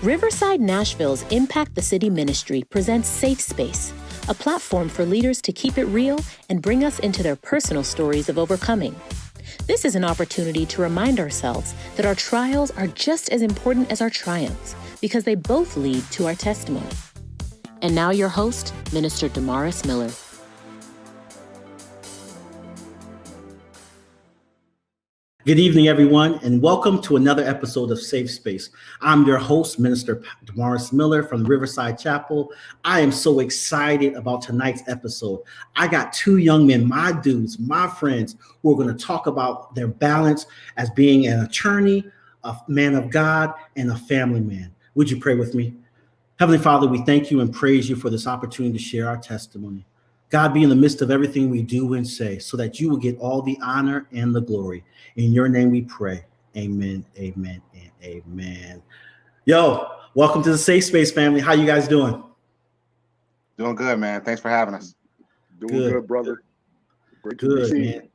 Riverside Nashville's Impact the City Ministry presents Safe Space, a platform for leaders to keep it real and bring us into their personal stories of overcoming. This is an opportunity to remind ourselves that our trials are just as important as our triumphs because they both lead to our testimony. And now your host, Minister Damaris Miller. Good evening, everyone, and welcome to another episode of Safe Space. I'm your host, Minister Damaris Miller from Riverside Chapel. I am so excited about tonight's episode. I got two young men, my dudes, my friends, who are going to talk about their balance as being an attorney, a man of God, and a family man. Would you pray with me? Heavenly Father, we thank you and praise you for this opportunity to share our testimony. God, be in the midst of everything we do and say so that you will get all the honor and the glory. In your name we pray. Amen, amen, and amen. Yo, welcome to the Safe Space family. How you guys doing? Doing good, man. Thanks for having us. Doing good, brother. Great to be man.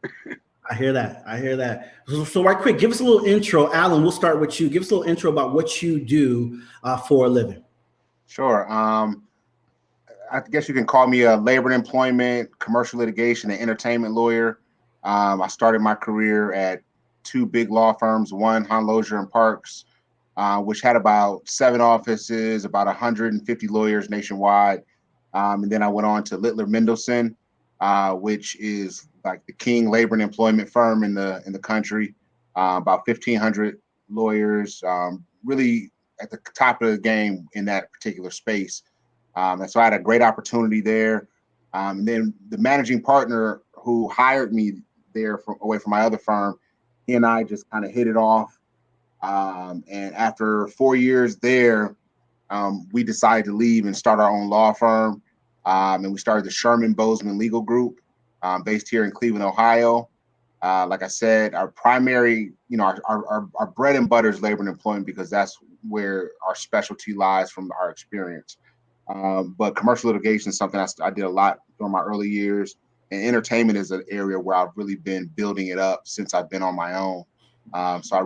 I hear that. So right quick, give us a little intro. Alan, we'll start with you. Give us a little intro about what you do for a living. Sure. I guess you can call me a labor and employment, commercial litigation, and entertainment lawyer. I started my career at two big law firms, one Honlozier and Parks, which had about 7 offices, about 150 lawyers nationwide. And then I went on to Littler Mendelson, which is like the king labor and employment firm in the country. About 1,500 lawyers, really at the top of the game in that particular space. And so I had a great opportunity there. And then the managing partner who hired me there away from my other firm, he and I just kind of hit it off. And after 4 years there, we decided to leave and start our own law firm. And we started the Sherman Bozeman Legal Group, based here in Cleveland, Ohio. Like I said, our primary, our bread and butter is labor and employment because that's where our specialty lies from our experience. But commercial litigation is something I did a lot during my early years. And entertainment is an area where I've really been building it up since I've been on my own. So I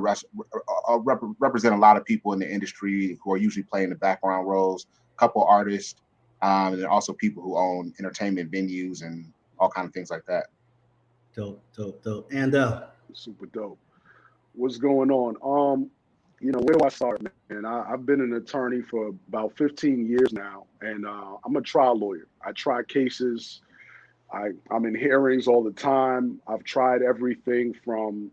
represent a lot of people in the industry who are usually playing the background roles, a couple artists, and then also people who own entertainment venues and all kinds of things like that. Dope. And super dope. What's going on? Where do I start, man? I've been an attorney for about 15 years now, and I'm a trial lawyer. I try cases. I'm in hearings all the time. I've tried everything from,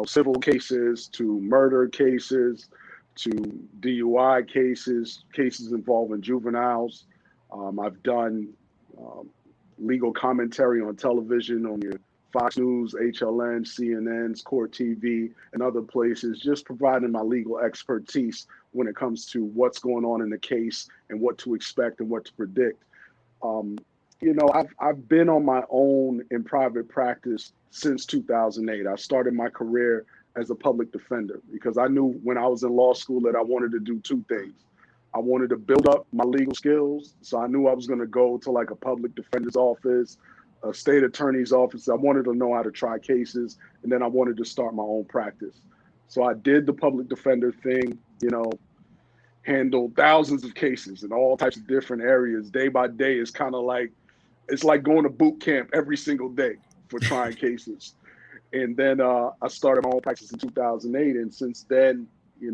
civil cases to murder cases to DUI cases involving juveniles. I've done legal commentary on television, on your Fox News, HLN, CNN's, Court TV, and other places, just providing my legal expertise when it comes to what's going on in the case and what to expect and what to predict. I've been on my own in private practice since 2008. I started my career as a public defender because I knew when I was in law school that I wanted to do two things. I wanted to build up my legal skills, so I knew I was going to go to like a public defender's office, a state attorney's office. I wanted to know how to try cases, and then I wanted to start my own practice. So I did the public defender thing, handled thousands of cases in all types of different areas. Day by day is kind of like, it's like going to boot camp every single day for trying cases. And then I started my own practice in 2008. And since then,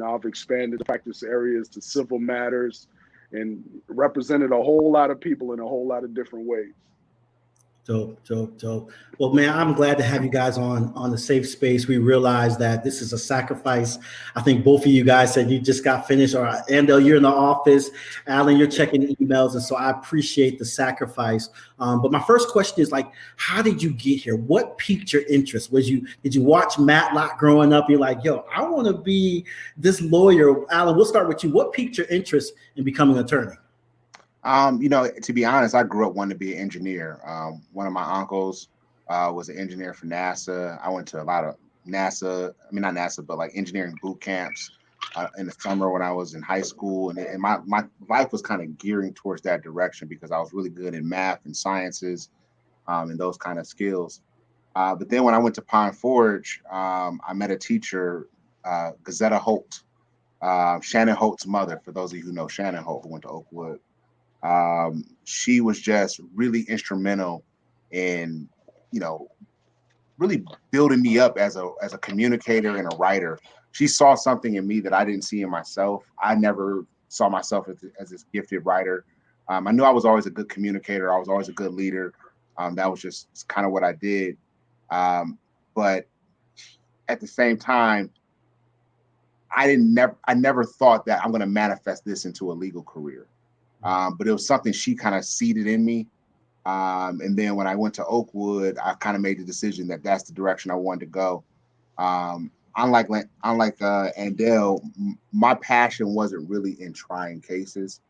I've expanded the practice areas to civil matters and represented a whole lot of people in a whole lot of different ways. Dope. Well, man, I'm glad to have you guys on the Safe Space. We realize that this is a sacrifice. I think both of you guys said you just got finished, or Andel, you're in the office. Alan, you're checking emails, and so I appreciate the sacrifice. But my first question is how did you get here? What piqued your interest? Did you watch Matlock growing up? You're like, yo, I want to be this lawyer. Alan, we'll start with you. What piqued your interest in becoming an attorney? To be honest, I grew up wanting to be an engineer. One of my uncles was an engineer for NASA. I went to a lot of not NASA, but like engineering boot camps in the summer when I was in high school. And my life was kind of gearing towards that direction because I was really good in math and sciences and those kind of skills. But then when I went to Pine Forge, I met a teacher, Gazetta Holt. Shannon Holt's mother, for those of you who know Shannon Holt, who went to Oakwood, she was just really instrumental in, really building me up as a communicator and a writer. She saw something in me that I didn't see in myself. I never saw myself as this gifted writer. I knew I was always a good communicator. I was always a good leader. That was just kind of what I did. But at the same time, I never thought that I'm going to manifest this into a legal career. But it was something she kind of seeded in me. And then when I went to Oakwood, I kind of made the decision that that's the direction I wanted to go. Unlike Andell, my passion wasn't really in trying cases.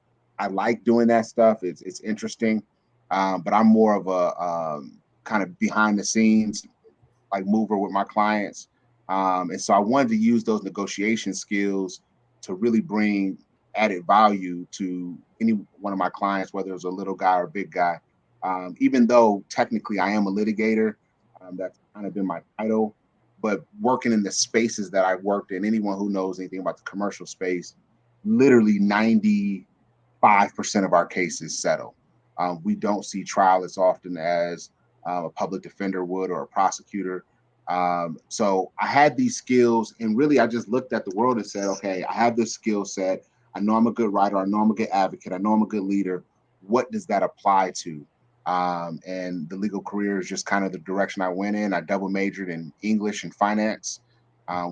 I like doing that stuff. It's interesting, but I'm more of a kind of behind the scenes like mover with my clients. And so I wanted to use those negotiation skills to really bring added value to any one of my clients, whether it was a little guy or a big guy. Even though technically I am a litigator, that's kind of been my title, but working in the spaces that I worked in, anyone who knows anything about the commercial space, literally 95% of our cases settle. We don't see trial as often as a public defender would or a prosecutor. So I had these skills, and really I just looked at the world and said, okay, I have this skill set. I know I'm a good writer. I know I'm a good advocate. I know I'm a good leader. What does that apply to? And the legal career is just kind of the direction I went in. I double majored in English and finance,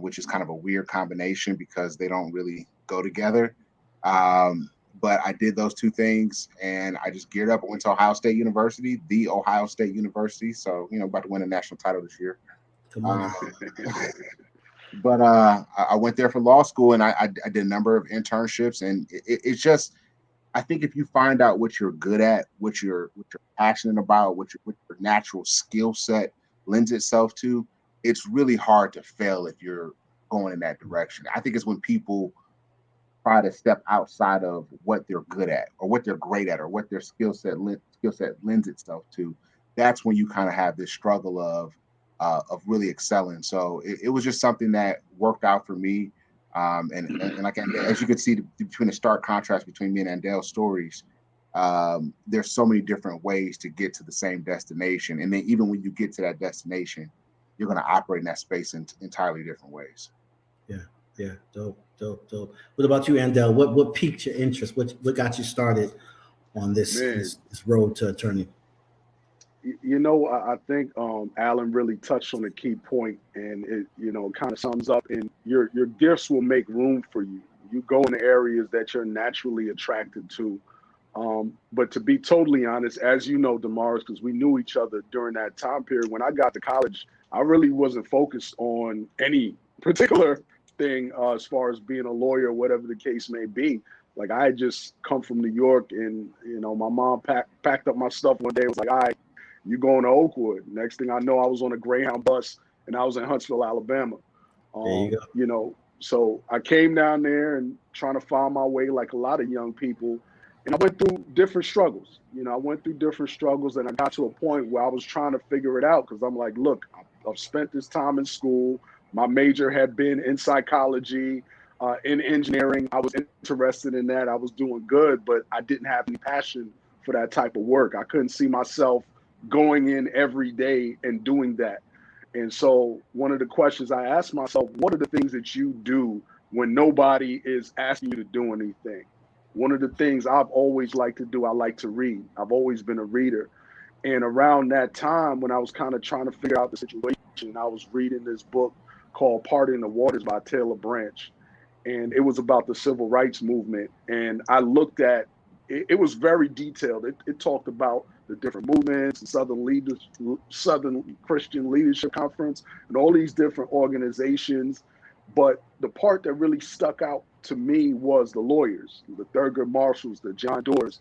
which is kind of a weird combination because they don't really go together. But I did those two things, and I just geared up. I went to Ohio State University, the Ohio State University. So, about to win a national title this year. But I went there for law school, and I did a number of internships, and it's just, I think if you find out what you're good at, what you're passionate about, what your natural skill set lends itself to, it's really hard to fail if you're going in that direction. I think it's when people try to step outside of what they're good at or what they're great at or what their skill set lends itself to. That's when you kind of have this struggle of really excelling. So it was just something that worked out for me. And like, as you can see between the stark contrast between me and Andell's stories, there's so many different ways to get to the same destination. And then even when you get to that destination, you're going to operate in that space in entirely different ways. Yeah. Dope. What about you, Andell? What piqued your interest? What got you started on this road to attorney? I think Alan really touched on a key point, and it kind of sums up. And your gifts will make room for you. You go in areas that you're naturally attracted to. But to be totally honest, as you know, Damaris, because we knew each other during that time period, when I got to college, I really wasn't focused on any particular thing as far as being a lawyer, whatever the case may be. Like, I had just come from New York, and my mom packed up my stuff one day and was like, all right, you going to Oakwood. Next thing I know, I was on a Greyhound bus and I was in Huntsville, Alabama. There you go. So I came down there and trying to find my way like a lot of young people. And I went through different struggles. And I got to a point where I was trying to figure it out because I'm like, look, I've spent this time in school. My major had been in psychology, in engineering. I was interested in that. I was doing good, but I didn't have any passion for that type of work. I couldn't see myself going in every day and doing that. And so one of the questions I asked myself, what are the things that you do when nobody is asking you to do anything? One of the things I've always liked to do, I like to read. I've always been a reader. And around that time, when I was kind of trying to figure out the situation, I was reading this book called Parting the Waters by Taylor Branch. And it was about the civil rights movement. And I looked at it, it was very detailed. It talked about the different movements, the Southern Christian Leadership Conference, and all these different organizations. But the part that really stuck out to me was the lawyers, the Thurgood Marshalls, the John Doers,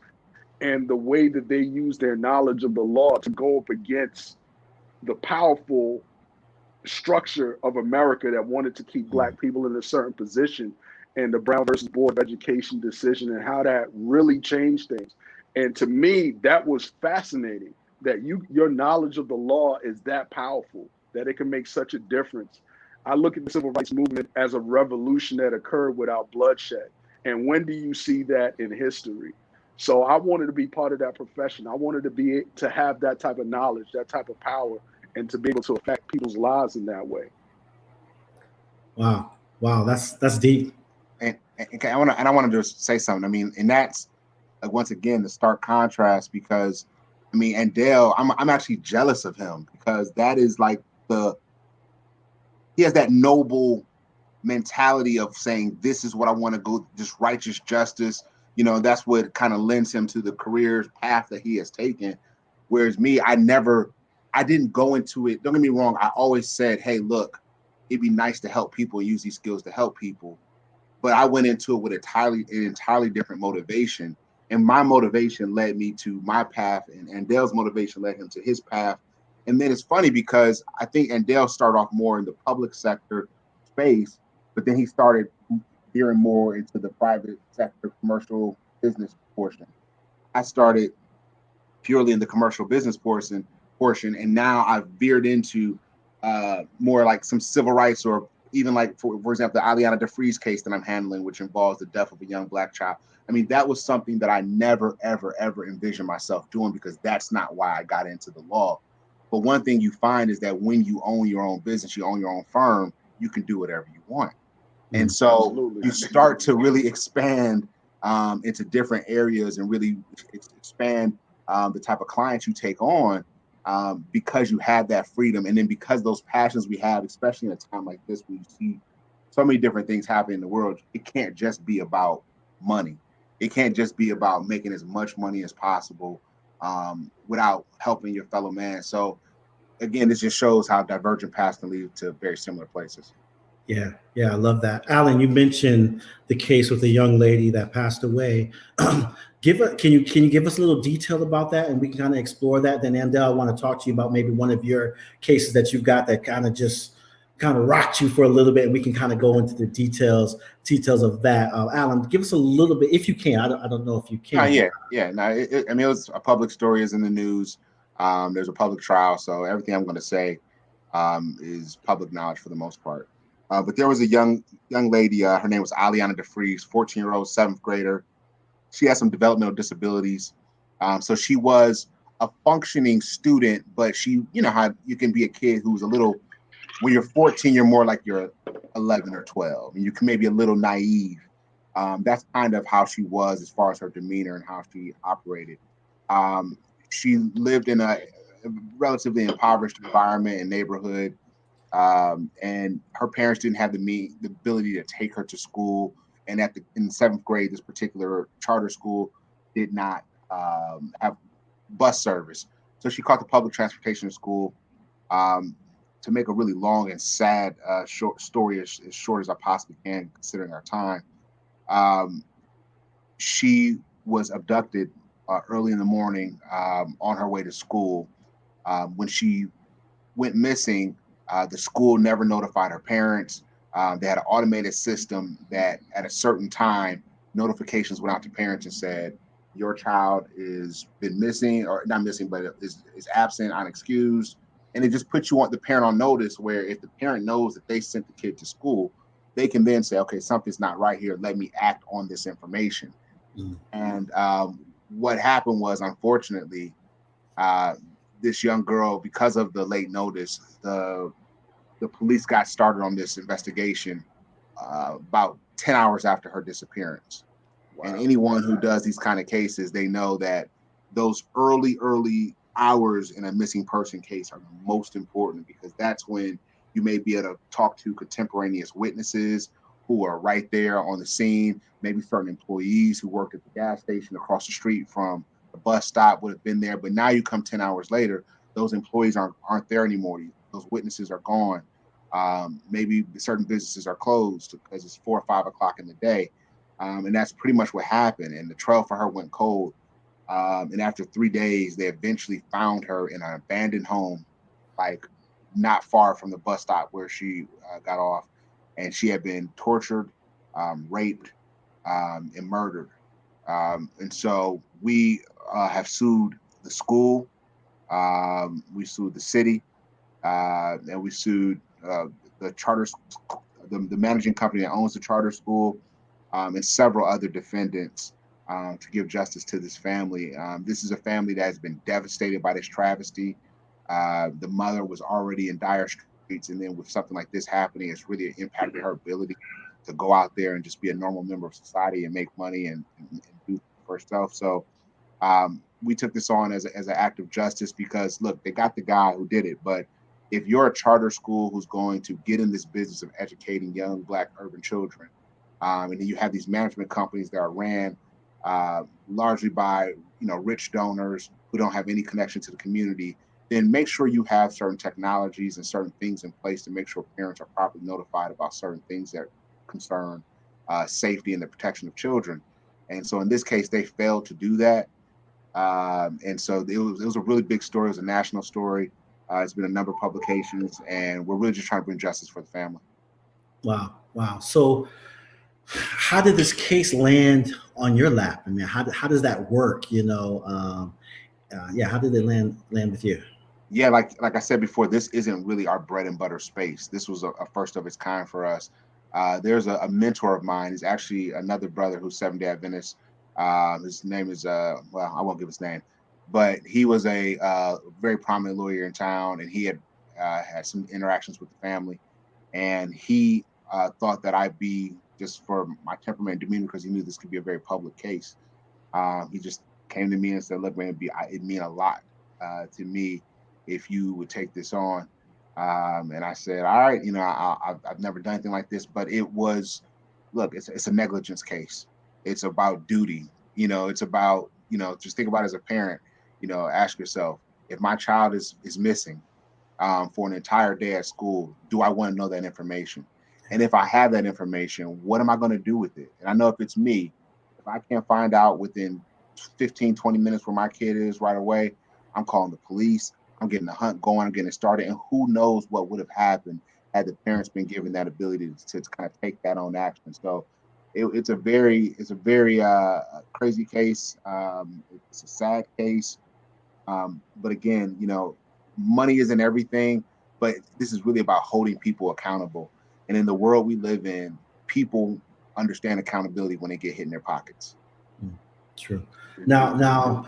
and the way that they used their knowledge of the law to go up against the powerful structure of America that wanted to keep Black people in a certain position, and the Brown versus Board of Education decision and how that really changed things. And to me, that was fascinating, that your knowledge of the law is that powerful, that it can make such a difference. I look at the civil rights movement as a revolution that occurred without bloodshed. And when do you see that in history? So I wanted to be part of that profession. I wanted to have that type of knowledge, that type of power, and to be able to affect people's lives in that way. Wow. Wow. That's deep. And I want to just say something. I mean, and that's like, once again, the stark contrast, because I mean, and Dale, I'm actually jealous of him, because that is like he has that noble mentality of saying, this is what I want to go, just righteous justice. You know, that's what kind of lends him to the career path that he has taken. Whereas me, I didn't go into it. Don't get me wrong. I always said, hey, look, it'd be nice to help people, use these skills to help people. But I went into it with an entirely different motivation. And my motivation led me to my path, and Dale's motivation led him to his path. And then it's funny because I think Dale started off more in the public sector space, but then he started veering more into the private sector, commercial business portion. I started purely in the commercial business portion, and now I've veered into more like some civil rights, or even like, for example, the Aliana DeFreeze case that I'm handling, which involves the death of a young Black child. I mean, that was something that I never, ever, ever envisioned myself doing, because that's not why I got into the law. But one thing you find is that when you own your own business, you own your own firm, you can do whatever you want. And so Absolutely. you start to really expand into different areas, and really expand the type of clients you take on, because you have that freedom. And then because those passions we have, especially in a time like this, where you see so many different things happen in the world, it can't just be about money. It can't just be about making as much money as possible without helping your fellow man. So again, this just shows how divergent paths can lead to very similar places. Yeah, yeah, I love that. Alan, you mentioned the case with the young lady that passed away. Can you give us a little detail about that, and we can kind of explore that? Then, Andel, I want to talk to you about maybe one of your cases that you've got that kind of rocked you for a little bit, and we can kind of go into the details of that. Alan, give us a little bit, if you can. I don't know if you can. Yeah. No, I mean, it was a public story, is in the news. There's a public trial, so everything I'm going to say is public knowledge for the most part. But there was a young lady. Her name was Aliana DeFreeze, 14-year-old, 7th grader. She had some developmental disabilities. So she was a functioning student, but you know how you can be a kid who's a little, when you're 14, you're more like you're 11 or 12, and you can maybe a little naive. That's kind of how she was as far as her demeanor and how she operated. She lived in a relatively impoverished environment and neighborhood. And her parents didn't have the ability to take her to school. And in 7th grade, this particular charter school did not have bus service, so she caught the public transportation to school. To make a really long and sad short story as short as I possibly can, considering our time, she was abducted early in the morning on her way to school. When she went missing, the school never notified her parents. They had an automated system that at a certain time, notifications went out to parents and said, your child is been missing, or not missing, but is absent, unexcused. And it just puts the parent on notice, where if the parent knows that they sent the kid to school, they can then say, okay, something's not right here. Let me act on this information. Mm. And what happened was, unfortunately, this young girl, because of the late notice, the police got started on this investigation about 10 hours after her disappearance. Wow. And anyone who does these kind of cases, they know that those early hours in a missing person case are the most important, because that's when you may be able to talk to contemporaneous witnesses who are right there on the scene. Maybe certain employees who worked at the gas station across the street from the bus stop would have been there. But now you come 10 hours later, those employees aren't there anymore. Those witnesses are gone. Maybe certain businesses are closed because it's 4 or 5 o'clock in the day. And that's pretty much what happened. And the trail for her went cold. And after 3 days, they eventually found her in an abandoned home, like not far from the bus stop where she got off. And she had been tortured, raped, and murdered. And so we have sued the school, we sued the city, and we sued the charter, the managing company that owns the charter school, and several other defendants to give justice to this family. This is a family that has been devastated by this travesty. The mother was already in dire straits, and then with something like this happening, it's really impacted her ability to go out there and just be a normal member of society and make money and do for herself. So we took this on as an act of justice because, look, they got the guy who did it, but if you're a charter school who's going to get in this business of educating young Black urban children, and then you have these management companies that are ran largely by rich donors who don't have any connection to the community, then make sure you have certain technologies and certain things in place to make sure parents are properly notified about certain things that concern safety and the protection of children. And so in this case, they failed to do that. And so it was a really big story. It was a national story. It's been a number of publications, and we're really just trying to bring justice for the family. Wow. So how did this case land on your lap? I mean, how does that work? How did it land with you? Yeah, like I said before, this isn't really our bread and butter space. This was a first of its kind for us. There's a mentor of mine. He's actually another brother who's Seventh-day Adventist. His name is, I won't give his name, but he was a very prominent lawyer in town, and he had had some interactions with the family. And he thought that I'd be, just for my temperament and demeanor, because he knew this could be a very public case. He just came to me and said, look, man, it'd mean a lot to me if you would take this on. And I said, all right, I've never done anything like this, but it was, look, it's a negligence case. It's about duty. It's about, just think about it as a parent, ask yourself, if my child is missing for an entire day at school, do I want to know that information? And if I have that information, what am I going to do with it? And I know if it's me, if I can't find out within 15, 20 minutes where my kid is right away, I'm calling the police. I'm getting the hunt going. I'm getting it started. And who knows what would have happened had the parents been given that ability to kind of take that on action. So it's a very crazy case. It's a sad case. But again, money isn't everything, but this is really about holding people accountable. And in the world we live in, people understand accountability when they get hit in their pockets. True. Now,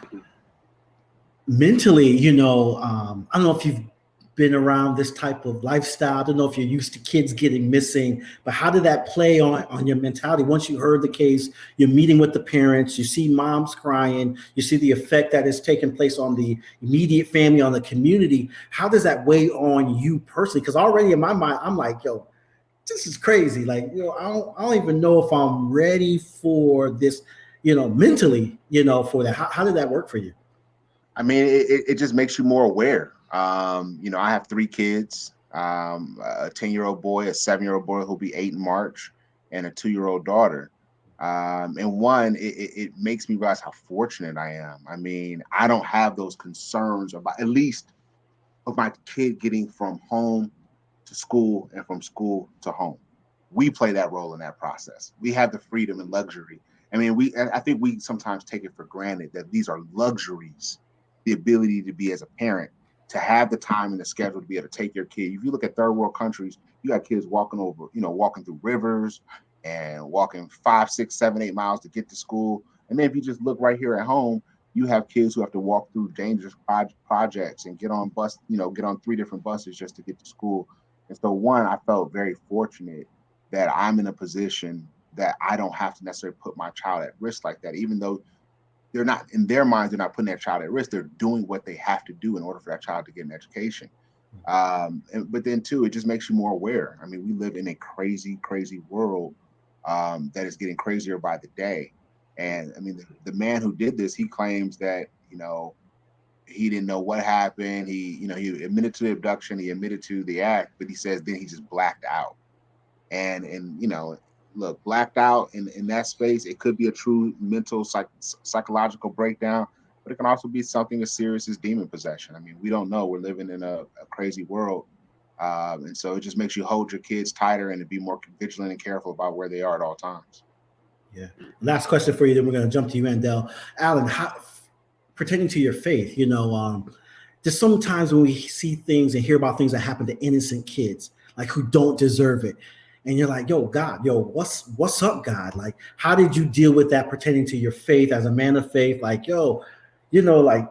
mentally, I don't know if you've been around this type of lifestyle. I don't know if you're used to kids getting missing, but how did that play on your mentality? Once you heard the case, you're meeting with the parents, you see moms crying, you see the effect that is taking place on the immediate family, on the community. How does that weigh on you personally? Because already in my mind, I'm like, yo, this is crazy. Like, I don't even know if I'm ready for this, mentally, for that. How did that work for you? I mean, it just makes you more aware. I have 3 kids, a 10-year-old boy, a 7-year-old boy who'll be 8 in March, and a 2-year-old daughter. And one, it makes me realize how fortunate I am. I mean, I don't have those concerns about, at least, of my kid getting from home to school and from school to home. We play that role in that process. We have the freedom and luxury. I mean, I think we sometimes take it for granted that these are luxuries, the ability to be, as a parent, to have the time and the schedule to be able to take your kid. If you look at third world countries, you got kids walking through rivers and walking 5, 6, 7, 8 miles to get to school. And then if you just look right here at home, you have kids who have to walk through dangerous projects and get on 3 different buses just to get to school. And so, one, I felt very fortunate that I'm in a position that I don't have to necessarily put my child at risk like that, even though they're not, in their minds, they're not putting their child at risk. They're doing what they have to do in order for that child to get an education. But then, too, it just makes you more aware. I mean, we live in a crazy, crazy world that is getting crazier by the day. And I mean, the man who did this, he claims that, he didn't know what happened. He admitted to the abduction. He admitted to the act, but he says then he just blacked out. And look, blacked out in that space, it could be a true mental psychological breakdown, but it can also be something as serious as demon possession. I mean, we don't know. We're living in a crazy world. And so it just makes you hold your kids tighter and to be more vigilant and careful about where they are at all times. Yeah. Last question for you, then we're going to jump to you, Andel. Alan, pertaining to your faith, just sometimes when we see things and hear about things that happen to innocent kids, like who don't deserve it. And you're like, yo, God, yo, what's up, God? Like, how did you deal with that pertaining to your faith as a man of faith? Like, yo, like,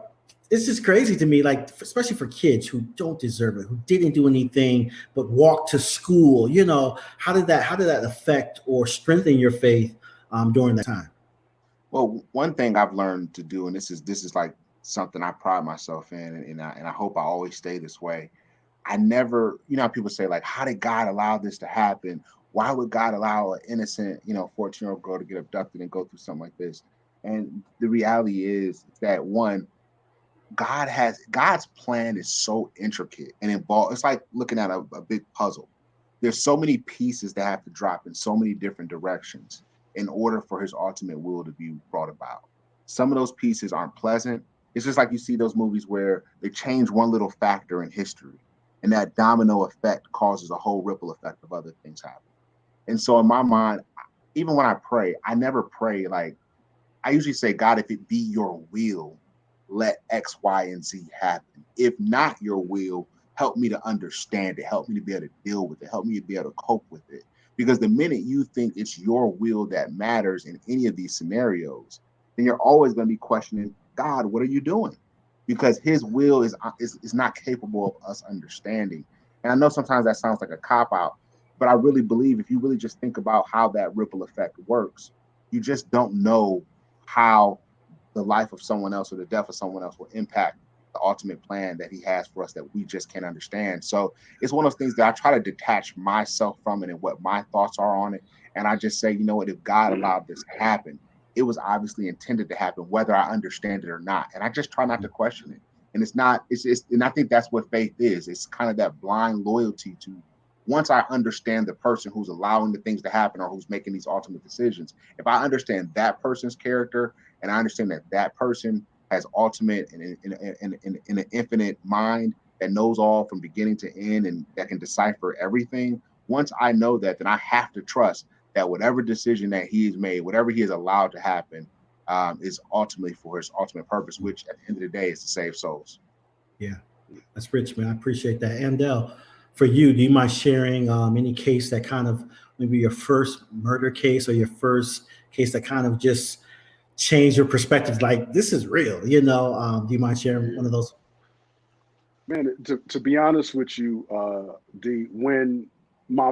it's just crazy to me, like, especially for kids who don't deserve it, who didn't do anything but walk to school. How did that affect or strengthen your faith during that time? Well, one thing I've learned to do, and this is like something I pride myself in, and I hope I always stay this way. I never, how people say, like, how did God allow this to happen? Why would God allow an innocent, 14-year-old girl to get abducted and go through something like this? And the reality is that, one, God's plan is so intricate and involved. It's like looking at a big puzzle. There's so many pieces that have to drop in so many different directions in order for his ultimate will to be brought about. Some of those pieces aren't pleasant. It's just like you see those movies where they change one little factor in history, and that domino effect causes a whole ripple effect of other things happening. And so in my mind, even when I pray, I never pray like, I usually say, God, if it be your will, let X, Y, and Z happen. If not your will, help me to understand it. Help me to be able to deal with it. Help me to be able to cope with it. Because the minute you think it's your will that matters in any of these scenarios, then you're always going to be questioning, God, what are you doing? Because his will is not capable of us understanding. And I know sometimes that sounds like a cop-out, but I really believe if you really just think about how that ripple effect works, you just don't know how the life of someone else or the death of someone else will impact the ultimate plan that he has for us that we just can't understand. So it's one of those things that I try to detach myself from it and what my thoughts are on it. And I just say, you know what, if God allowed this to happen, it was obviously intended to happen, whether I understand it or not. And I just try not to question it. And and I think that's what faith is. It's kind of that blind loyalty to, once I understand the person who's allowing the things to happen or who's making these ultimate decisions, if I understand that person's character and I understand that that person has ultimate and an infinite mind that knows all from beginning to end and that can decipher everything, once I know that, then I have to trust that whatever decision that he has made, whatever he has allowed to happen, is ultimately for his ultimate purpose, which at the end of the day is to save souls. Yeah, that's rich, man. I appreciate that. Andel, for you, do you mind sharing any case that kind of maybe your first murder case or your first case that kind of just changed your perspective? Like, this is real, do you mind sharing one of those? Man, to be honest with you, D, when I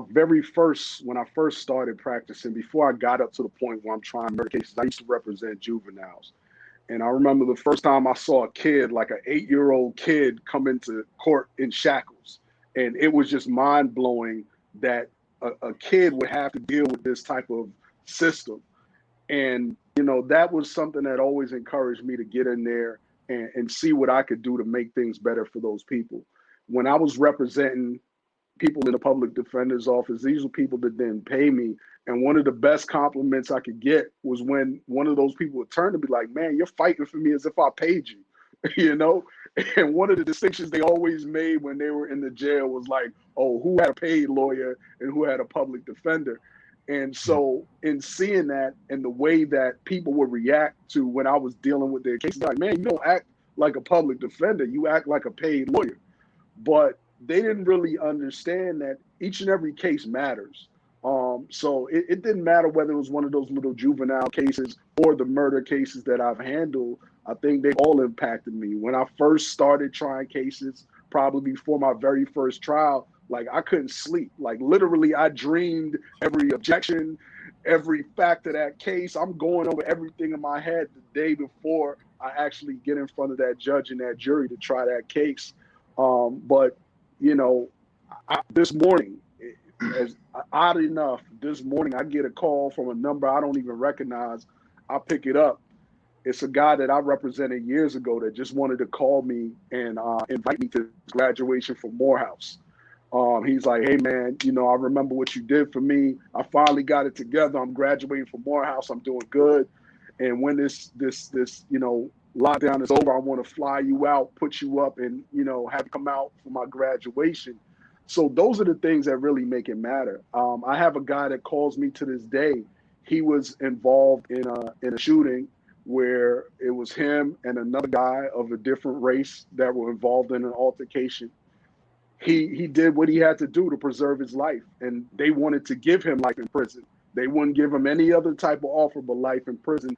first started practicing, before I got up to the point where I'm trying murder cases, I used to represent juveniles. And I remember the first time I saw a kid, like an 8-year-old kid, come into court in shackles. And it was just mind blowing that a kid would have to deal with this type of system. And, that was something that always encouraged me to get in there and see what I could do to make things better for those people. When I was representing people in the public defender's office, these were people that didn't pay me. And one of the best compliments I could get was when one of those people would turn to be like, man, you're fighting for me as if I paid you, And one of the distinctions they always made when they were in the jail was like, oh, who had a paid lawyer and who had a public defender. And so in seeing that and the way that people would react to when I was dealing with their cases, like, man, you don't act like a public defender, you act like a paid lawyer. But they didn't really understand that each and every case matters. So it didn't matter whether it was one of those little juvenile cases or the murder cases that I've handled. I think they all impacted me. When I first started trying cases, probably before my very first trial, like I couldn't sleep. Like literally, I dreamed every objection, every fact of that case. I'm going over everything in my head the day before I actually get in front of that judge and that jury to try that case. But this morning, as odd enough, this morning I get a call from a number I don't even recognize. I pick it up. It's a guy that I represented years ago that just wanted to call me and invite me to his graduation from Morehouse. He's like, hey man, I remember what you did for me. I finally got it together. I'm graduating from Morehouse. I'm doing good. And when this lockdown is over, I want to fly you out, put you up, and have you come out for my graduation. So those are the things that really make it matter. I have a guy that calls me to this day. He was involved in a shooting where it was him and another guy of a different race that were involved in an altercation. he did what he had to do to preserve his life, and they wanted to give him life in prison. They wouldn't give him any other type of offer but life in prison.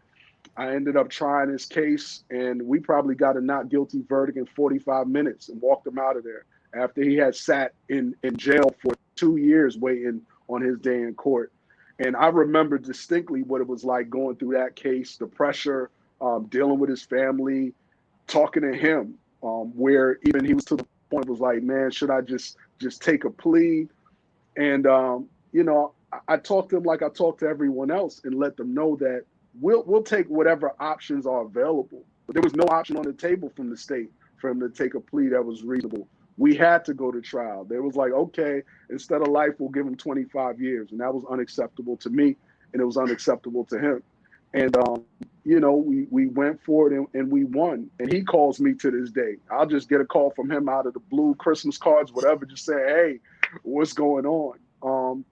I ended up trying his case, and we probably got a not guilty verdict in 45 minutes and walked him out of there after he had sat in jail for 2 years waiting on his day in court. And I remember distinctly what it was like going through that case, the pressure, dealing with his family, talking to him, where even he was to the point was like, man, should I just take a plea? And you know, I talked to him like I talked to everyone else and let them know that we'll take whatever options are available. But there was no option on the table from the state for him to take a plea that was reasonable. We had to go to trial. They was like, okay, instead of life, we'll give him 25 years. And that was unacceptable to me, and it was unacceptable to him. And, you know, we went for it and we won. And he calls me to this day. I'll just get a call from him out of the blue, Christmas cards, whatever, just saying, hey, what's going on?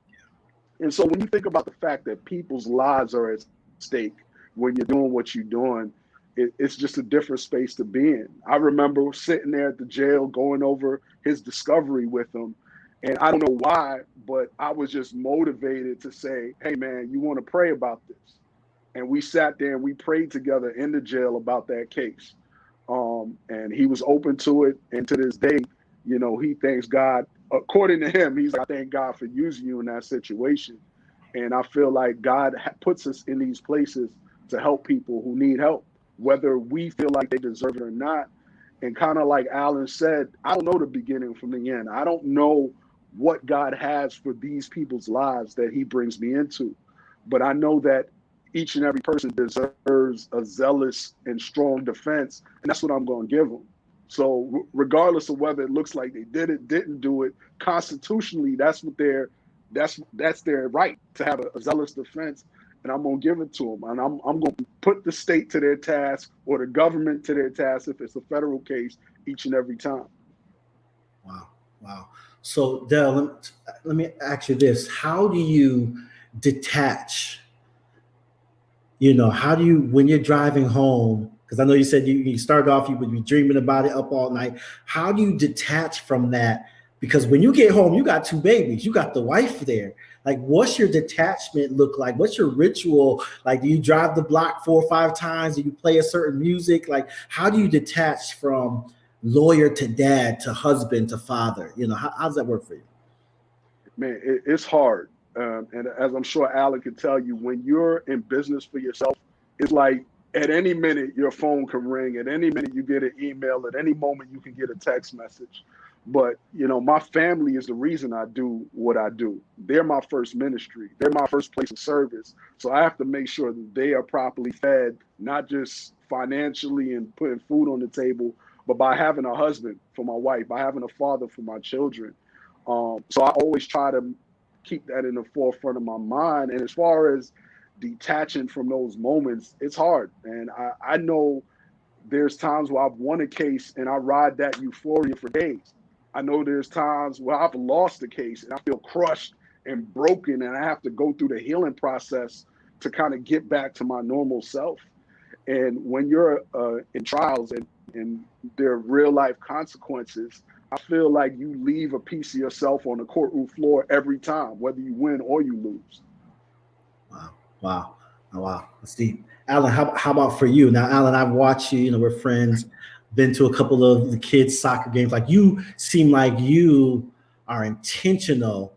And so when you think about the fact that people's lives are at stake when you're doing what you're doing, it's just a different space to be in. I remember sitting there at the jail going over his discovery with him. And I don't know why, but I was just motivated to say, hey, man, you want to pray about this? And we sat there and we prayed together in the jail about that case. And he was open to it. And to this day, you know, he thanks God. According to him, he's like, I thank God for using you in that situation. And I feel like God puts us in these places to help people who need help, whether we feel like they deserve it or not. And kind of like Alan said, I don't know the beginning from the end. I don't know what God has for these people's lives that he brings me into. But I know that each and every person deserves a zealous and strong defense. And that's what I'm going to give them. So regardless of whether it looks like they didn't do it, constitutionally, that's their right to have a zealous defense. And I'm going to give it to them. And I'm going to put the state to their task or the government to their task if it's a federal case each and every time. Wow. So, Dell, let me ask you this. How do you detach? You know, how do you, when you're driving home, because I know you said you started off, you would be dreaming about it up all night. How do you detach from that? Because when you get home, you got 2 babies, you got the wife there. Like, what's your detachment look like? What's your ritual? Like, do you drive the block 4 or 5 times? Do you play a certain music? Like, how do you detach from lawyer to dad to husband to father? You know, how does that work for you? Man, it's hard. And as I'm sure Alan can tell you, when you're in business for yourself, it's like at any minute your phone can ring. At any minute you get an email. At any moment you can get a text message. But, you know, my family is the reason I do what I do. They're my first ministry. They're my first place of service. So I have to make sure that they are properly fed, not just financially and putting food on the table, but by having a husband for my wife, by having a father for my children. So I always try to keep that in the forefront of my mind. And as far as detaching from those moments, it's hard. And I know there's times where I've won a case and I ride that euphoria for days. I know there's times where I've lost a case and I feel crushed and broken, and I have to go through the healing process to kind of get back to my normal self. And when you're in trials and there are real life consequences, I feel like you leave a piece of yourself on the courtroom floor every time, whether you win or you lose. Wow. Let's see. Alan, how about for you? Now, Alan, I've watched you, you know, we're friends, been to a couple of the kids' soccer games. Like, you seem like you are intentional.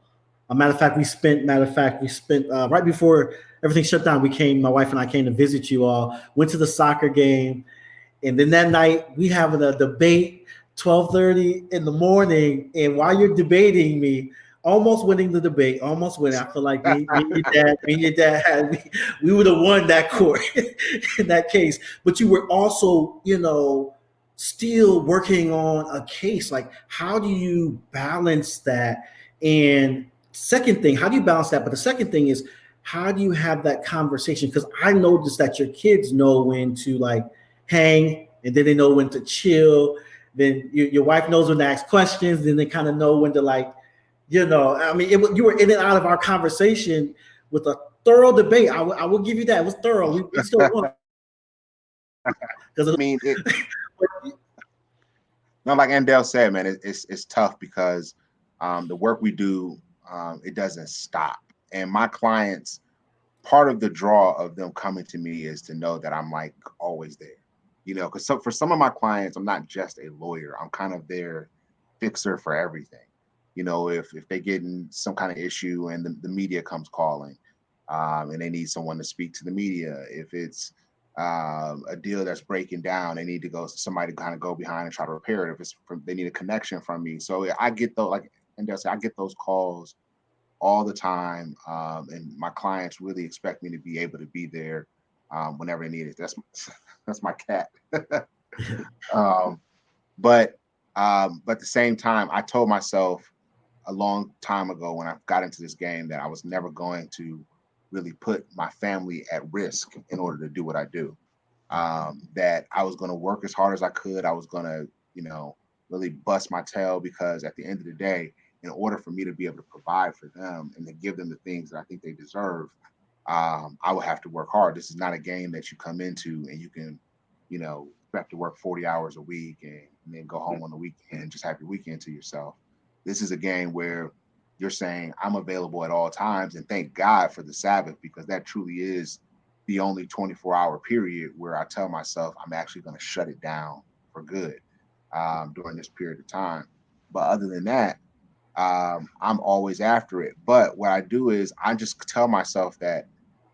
Matter of fact, we spent right before everything shut down, my wife and I came to visit you all, went to the soccer game. And then that night we having a debate, 12:30 in the morning. And while you're debating me, almost winning the debate, I feel like me and your dad, we would have won that court in that case. But you were also, you know, still working on a case. Like, how do you balance that? And second thing, how do you balance that? But the second thing is, how do you have that conversation? Because I noticed that your kids know when to like hang, and then they know when to chill. Then your wife knows when to ask questions. Then they kind of know when to, like, you know, I mean, you were in and out of our conversation with a thorough debate. I will give you that. It was thorough. We still won. I mean, No, like Andell said, man, it's tough because the work we do, it doesn't stop. And my clients, part of the draw of them coming to me is to know that I'm like always there. Because for some of my clients, I'm not just a lawyer. I'm kind of their fixer for everything. If they get in some kind of issue and the media comes calling, and they need someone to speak to the media. If it's a deal that's breaking down, they need somebody to kind of go behind and try to repair it. They need a connection from me. So I get those, I get those calls all the time. And my clients really expect me to be able to be there whenever they need it. That's my cat. But at the same time, I told myself a long time ago when I got into this game that I was never going to really put my family at risk in order to do what I do. That I was going to work as hard as I could. I was going to, really bust my tail, because at the end of the day, in order for me to be able to provide for them and to give them the things that I think they deserve, I would have to work hard. This is not a game that you come into and you can, expect to work 40 hours a week and then go home on the weekend and just have your weekend to yourself. This is a game where you're saying I'm available at all times, and thank God for the Sabbath, because that truly is the only 24-hour period where I tell myself I'm actually going to shut it down for good during this period of time. But other than that, I'm always after it. But what I do is I just tell myself that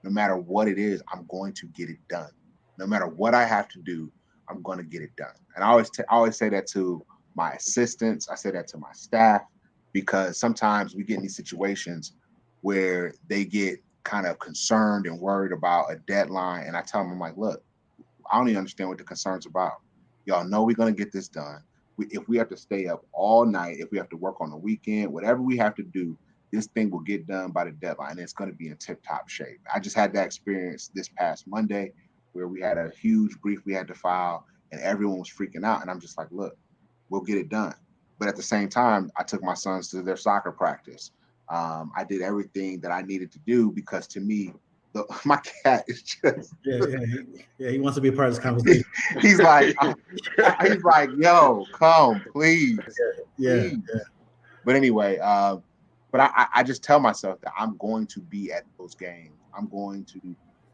no matter what it is, I'm going to get it done. No matter what I have to do, I'm going to get it done. And I always say that to my assistants. I say that to my staff, because sometimes we get in these situations where they get kind of concerned and worried about a deadline. And I tell them, I'm like, look, I don't even understand what the concern's about. Y'all know we're going to get this done. If we have to stay up all night, if we have to work on the weekend, whatever we have to do, this thing will get done by the deadline. And it's going to be in tip-top shape. I just had that experience this past Monday where we had a huge brief we had to file and everyone was freaking out. And I'm just like, look, we'll get it done. But at the same time, I took my sons to their soccer practice. I did everything that I needed to do, because to me, my cat is just he wants to be a part of this conversation. he's like, yo, come, please. Yeah. But anyway, but I just tell myself that I'm going to be at those games. I'm going to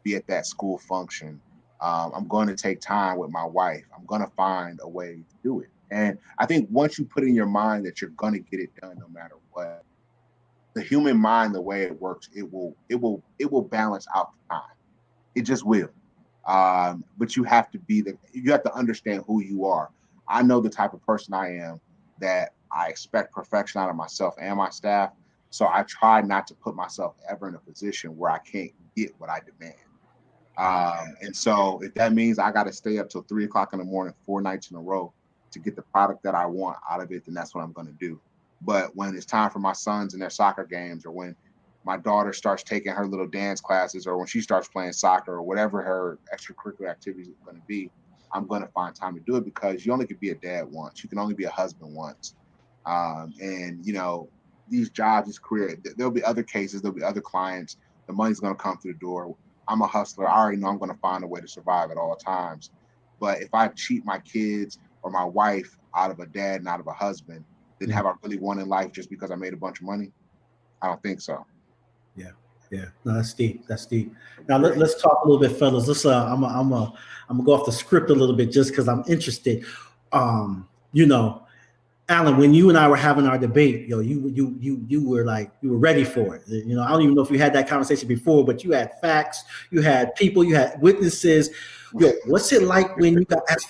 be at that school function. I'm going to take time with my wife. I'm going to find a way to do it. And I think once you put in your mind that you're going to get it done no matter what, the human mind, the way it works, it will balance out the time. It just will. But you have to understand who you are. I know the type of person I am, that I expect perfection out of myself and my staff. So I try not to put myself ever in a position where I can't get what I demand. And so if that means I got to stay up till 3:00 in the morning, 4 nights in a row to get the product that I want out of it, then that's what I'm going to do. But when it's time for my sons and their soccer games, or when my daughter starts taking her little dance classes, or when she starts playing soccer, or whatever her extracurricular activities are going to be, I'm going to find time to do it, because you only can be a dad once. You can only be a husband once. And, these jobs, this career, there'll be other cases, there'll be other clients. The money's going to come through the door. I'm a hustler. I already know I'm going to find a way to survive at all times. But if I cheat my kids or my wife out of a dad and out of a husband, then have I really won in life just because I made a bunch of money? I don't think so. Yeah. No, that's deep. Now let's talk a little bit, fellas. Let's I'm gonna go off the script a little bit just because I'm interested. Alan, when you and I were having our debate, you were ready for it. I don't even know if you had that conversation before, but you had facts, you had people, you had witnesses. What's it like when you got as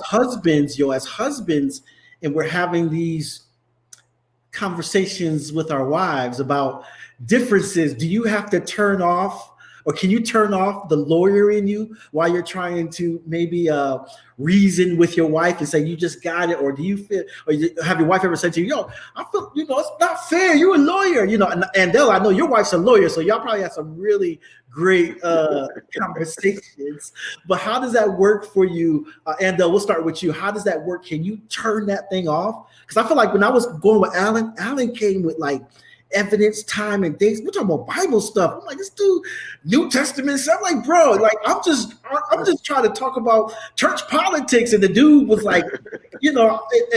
husbands, and we're having these conversations with our wives about differences? Do you have to turn off, or can you turn off the lawyer in you while you're trying to maybe reason with your wife and say you just got it? Or do you feel, or have your wife ever said to you, I feel it's not fair, you're a lawyer, and Dell, I know your wife's a lawyer, so y'all probably have some really great conversations. But how does that work for you? And we'll start with you. How does that work? Can you turn that thing off? Because I feel like when I was going with Alan came with evidence, time, and dates. We're talking about Bible stuff. I'm like, this dude, New Testament stuff. I'm like, bro, like I'm just trying to talk about church politics, and the dude was like, and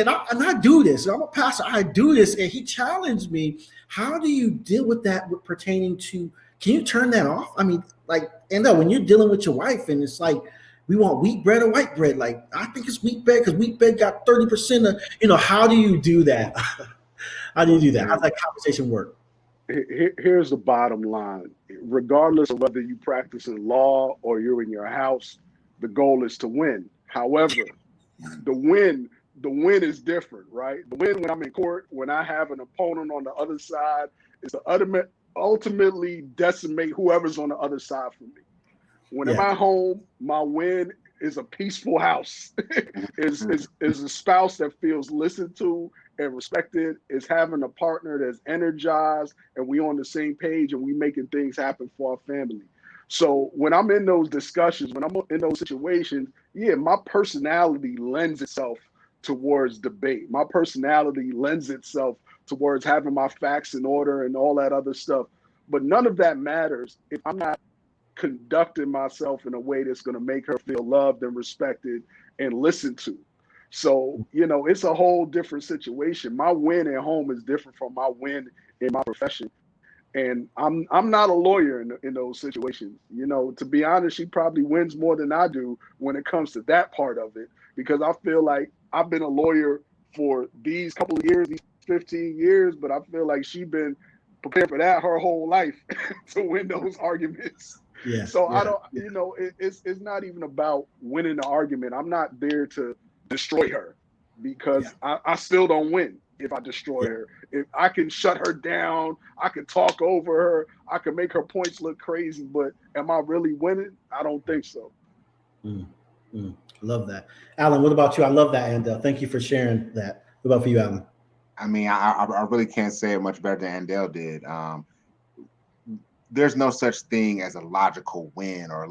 I do this. I'm a pastor. I do this, and he challenged me. How do you deal with that pertaining to? Can you turn that off? I mean, like, and when you're dealing with your wife, and it's like, we want wheat bread or white bread. Like, I think it's wheat bread because wheat bread got 30% of, how do you do that? How do you do that? How's that conversation work? Here's the bottom line. Regardless of whether you practice in law or you're in your house, the goal is to win. However, the win is different, right? The win when I'm in court, when I have an opponent on the other side, is to ultimately decimate whoever's on the other side from me. When I'm at home, my win is a peaceful house. is a spouse that feels listened to and respected, is having a partner that's energized and we on the same page and we making things happen for our family. So when I'm in those discussions, when I'm in those situations, my personality lends itself towards debate. My personality lends itself towards having my facts in order and all that other stuff. But none of that matters if I'm not conducting myself in a way that's going to make her feel loved and respected and listened to. So, it's a whole different situation. My win at home is different from my win in my profession. And I'm not a lawyer in those situations. To be honest, she probably wins more than I do when it comes to that part of it, because I feel like I've been a lawyer for these couple of years, these 15 years, but I feel like she's been prepared for that her whole life to win those arguments. Yeah. So I don't, it's not even about winning the argument. I'm not there to destroy her, because I still don't win if I destroy her. If I can shut her down, I can talk over her, I can make her points look crazy, but am I really winning? I don't think so. Love that. Alan, what about you? I love that, and thank you for sharing that. What about for you, Alan? I mean, I really can't say it much better than Andell did. There's no such thing as a logical win or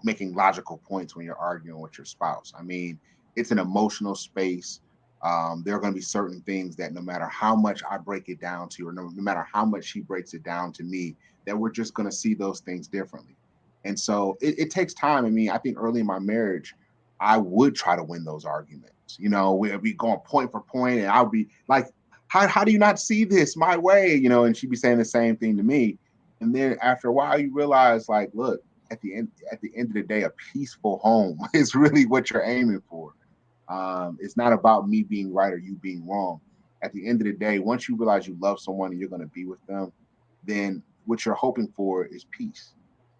making logical points when you're arguing with your spouse. I mean, it's an emotional space. There are going to be certain things that no matter how much I break it down to, or no matter how much she breaks it down to me, that we're just going to see those things differently. And so it takes time. I mean, I think early in my marriage, I would try to win those arguments. We'd be going point for point, and I would be like, how do you not see this my way? And she'd be saying the same thing to me. And then after a while, you realize, like, look, at the end of the day, a peaceful home is really what you're aiming for. It's not about me being right or you being wrong. At the end of the day, once you realize you love someone and you're going to be with them, then what you're hoping for is peace.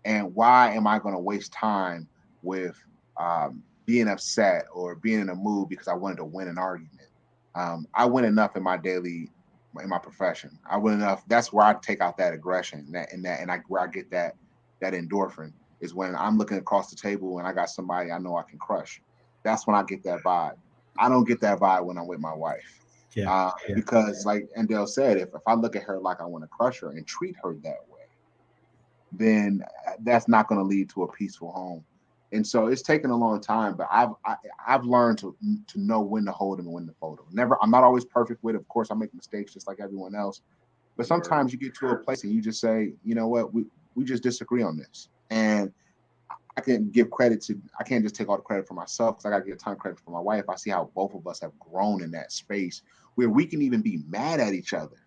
And why am I going to waste time with being upset or being in a mood because I wanted to win an argument? I win enough in my profession. I win enough. That's where I take out that aggression, where I get that endorphin is when I'm looking across the table and I got somebody I know I can crush. That's when I get that vibe. I don't get that vibe when I'm with my wife. Because like Andell said, if I look at her like I want to crush her and treat her that way, then that's not going to lead to a peaceful home. And so it's taken a long time, but I've learned to know when to hold them and when to fold them. I'm not always perfect with it. Of course, I make mistakes just like everyone else. But sometimes you get to a place and you just say, you know what, we just disagree on this. And I can't just take all the credit for myself, because I got to give a ton of credit for my wife. I see how both of us have grown in that space where we can even be mad at each other.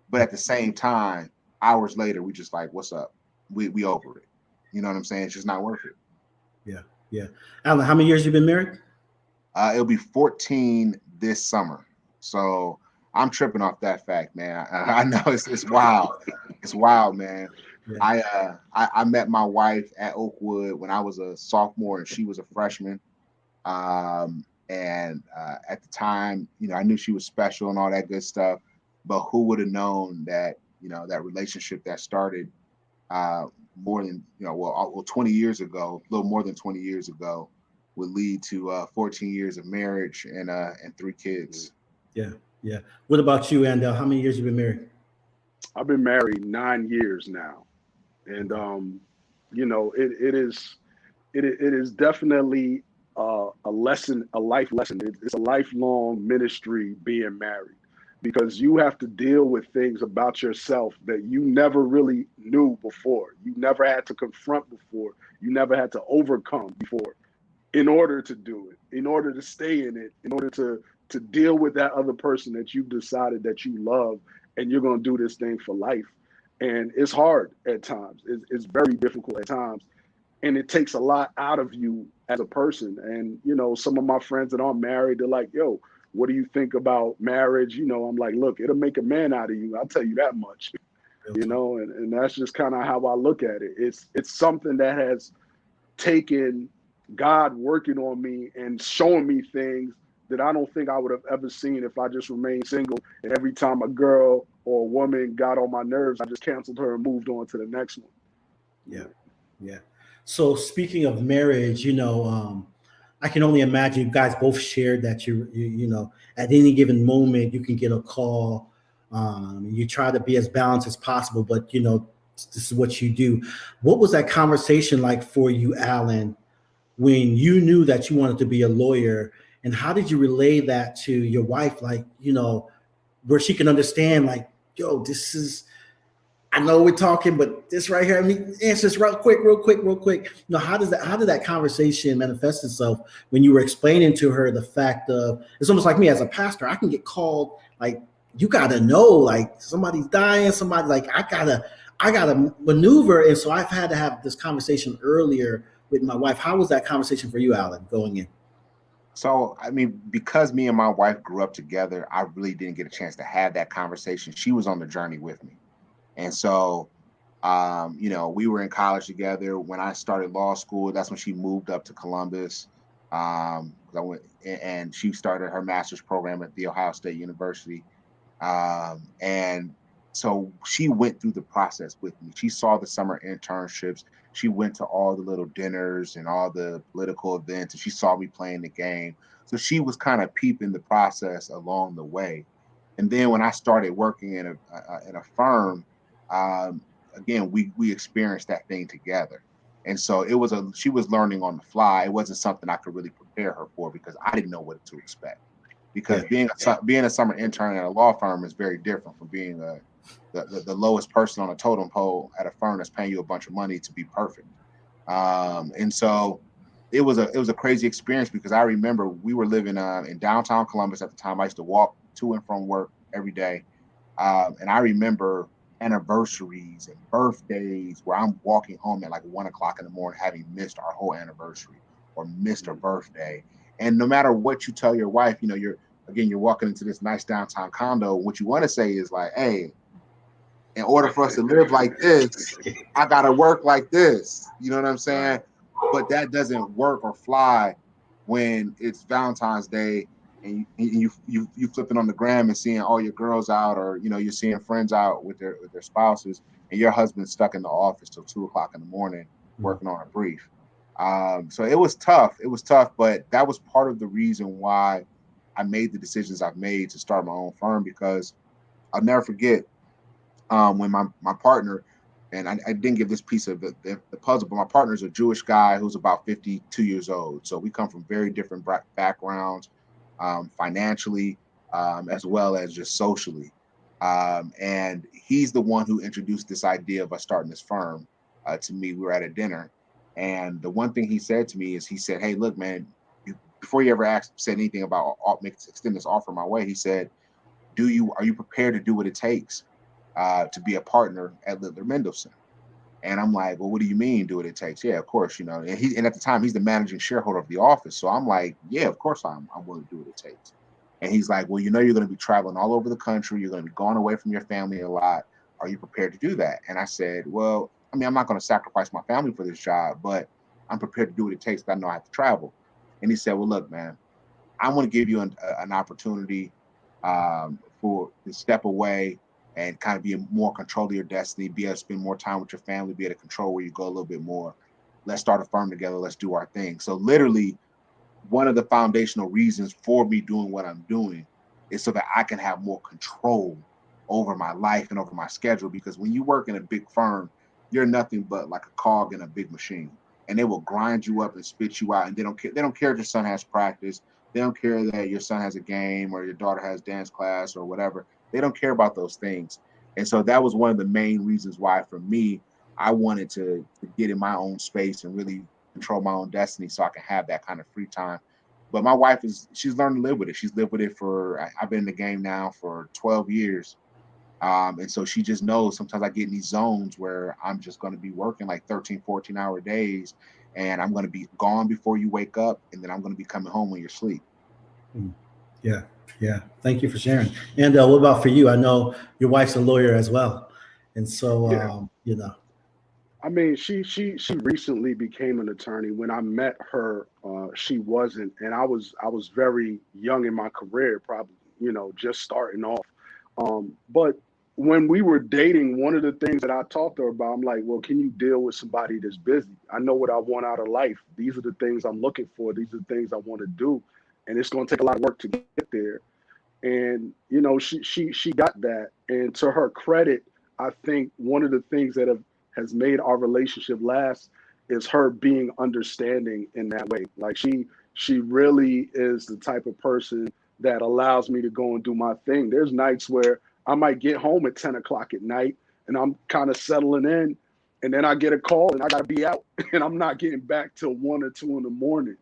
But at the same time, hours later, we just like, what's up? We over it. You know what I'm saying? It's just not worth it. Yeah. Alan, how many years you been married? It'll be 14 this summer. So I'm tripping off that fact, man. I know it's wild. It's wild, man. Yeah. I met my wife at Oakwood when I was a sophomore and she was a freshman. And at the time, I knew she was special and all that good stuff. But who would have known that, that relationship that started more than 20 years ago, a little more than 20 years ago, would lead to 14 years of marriage and 3 kids. Yeah. What about you, Andell? How many years you been married? I've been married 9 years now, and it is definitely a lesson, a life lesson. It's a lifelong ministry being married. because you have to deal with things about yourself that you never really knew before. You never had to confront before. You never had to overcome before in order to do it, in order to stay in it, in order to deal with that other person that you've decided that you love and you're going to do this thing for life. And it's hard at times. It's very difficult at times. And it takes a lot out of you as a person. And, you know, some of my friends that aren't married, they're like, yo, what do you think about marriage? You know, I'm like, look, it'll make a man out of you. I'll tell you that much, you know, and that's just kind of how I look at it. It's something that has taken God working on me and showing me things that I don't think I would have ever seen if I just remained single. And every time a girl or a woman got on my nerves, I just canceled her and moved on to the next one. Yeah. Yeah. So speaking of marriage, I can only imagine you guys both shared that you know, at any given moment you can get a call. You try to be as balanced as possible, but you know, this is what you do. What was that conversation like for you, Alan, when you knew that you wanted to be a lawyer, and how did you relay that to your wife? Like, you know, where she can understand, like, yo, this is, I know we're talking, but this right here, I mean, answer this real quick. You know, how did that conversation manifest itself when you were explaining to her the fact of, it's almost like me as a pastor, I can get called, like, you gotta know, like, somebody's dying, somebody, like, I gotta maneuver. And so I've had to have this conversation earlier with my wife. How was that conversation for you, Alan, going in? So, I mean, because me and my wife grew up together, I really didn't get a chance to have that conversation. She was on the journey with me. And so, you know, we were in college together. When I started law school, that's when she moved up to Columbus. I went, and she started her master's program at the Ohio State University. And so she went through the process with me. She saw the summer internships. She went to all the little dinners and all the political events, and she saw me playing the game. So she was kind of peeping the process along the way. And then when I started working in a firm, um, again, we experienced that thing together. And so she was learning on the fly. It wasn't something I could really prepare her for because I didn't know what to expect. Because Yeah. being a summer intern at a law firm is very different from being the lowest person on a totem pole at a firm that's paying you a bunch of money to be perfect. And so it was a crazy experience because I remember we were living in downtown Columbus at the time. I used to walk to and from work every day. And I remember anniversaries and birthdays where I'm walking home at like 1 o'clock in the morning, having missed our whole anniversary or missed a birthday. And no matter what you tell your wife, you know, you're walking into this nice downtown condo. What you want to say is like, hey, in order for us to live like this, I gotta work like this. You know what I'm saying? But that doesn't work or fly when it's Valentine's Day and you flipping on the gram and seeing all your girls out, or you know, you're seeing friends out with their spouses, and your husband's stuck in the office till 2 o'clock in the morning working on a brief. So it was tough. It was tough, but that was part of the reason why I made the decisions I've made to start my own firm, because I'll never forget when my partner, and I didn't give this piece of the puzzle, but my partner is a Jewish guy who's about 52 years old. So we come from very different backgrounds, financially, as well as just socially. And he's the one who introduced this idea of us starting this firm to me. We were at a dinner, and the one thing he said to me is, he said, "Hey, look, man, before you ever said anything about extend this offer my way, he said, are you prepared to do what it takes to be a partner at Littler Mendelson?" And I'm like, "Well, what do you mean, do what it takes?" "Yeah, of course, you know." And at the time, he's the managing shareholder of the office. So I'm like, "Yeah, of course, I'm willing to do what it takes." And he's like, "Well, you know, you're going to be traveling all over the country. You're going to be going away from your family a lot. Are you prepared to do that?" And I said, "Well, I mean, I'm not going to sacrifice my family for this job, but I'm prepared to do what it takes because I know I have to travel." And he said, "Well, look, man, I want to give you an opportunity for to step away and kind of be more control of your destiny, be able to spend more time with your family, be able to control where you go a little bit more. Let's start a firm together. Let's do our thing." So literally, one of the foundational reasons for me doing what I'm doing is so that I can have more control over my life and over my schedule. Because when you work in a big firm, you're nothing but like a cog in a big machine, and they will grind you up and spit you out. And they don't care. They don't care if your son has practice. They don't care that your son has a game or your daughter has dance class or whatever. They don't care about those things. And so that was one of the main reasons why, for me, I wanted to get in my own space and really control my own destiny so I can have that kind of free time. But my wife she's learned to live with it. She's lived with it I've been in the game now for 12 years. And so she just knows sometimes I get in these zones where I'm just going to be working like 13, 14-hour days, and I'm going to be gone before you wake up, and then I'm going to be coming home when you're asleep. Yeah, yeah. Thank you for sharing. And what about for you? I know your wife's a lawyer as well, and so Yeah. I mean, she recently became an attorney. When I met her, she wasn't, and I was very young in my career, probably just starting off. But when we were dating, one of the things that I talked to her about, I'm like, well, can you deal with somebody that's busy? I know what I want out of life. These are the things I'm looking for. These are the things I want to do, and it's going to take a lot of work to get there. And she got that. And to her credit, I think one of the things that has made our relationship last is her being understanding in that way. Like she really is the type of person that allows me to go and do my thing. There's nights where I might get home at 10 o'clock at night and I'm kind of settling in, and then I get a call and I gotta be out and I'm not getting back till 1 or 2 in the morning,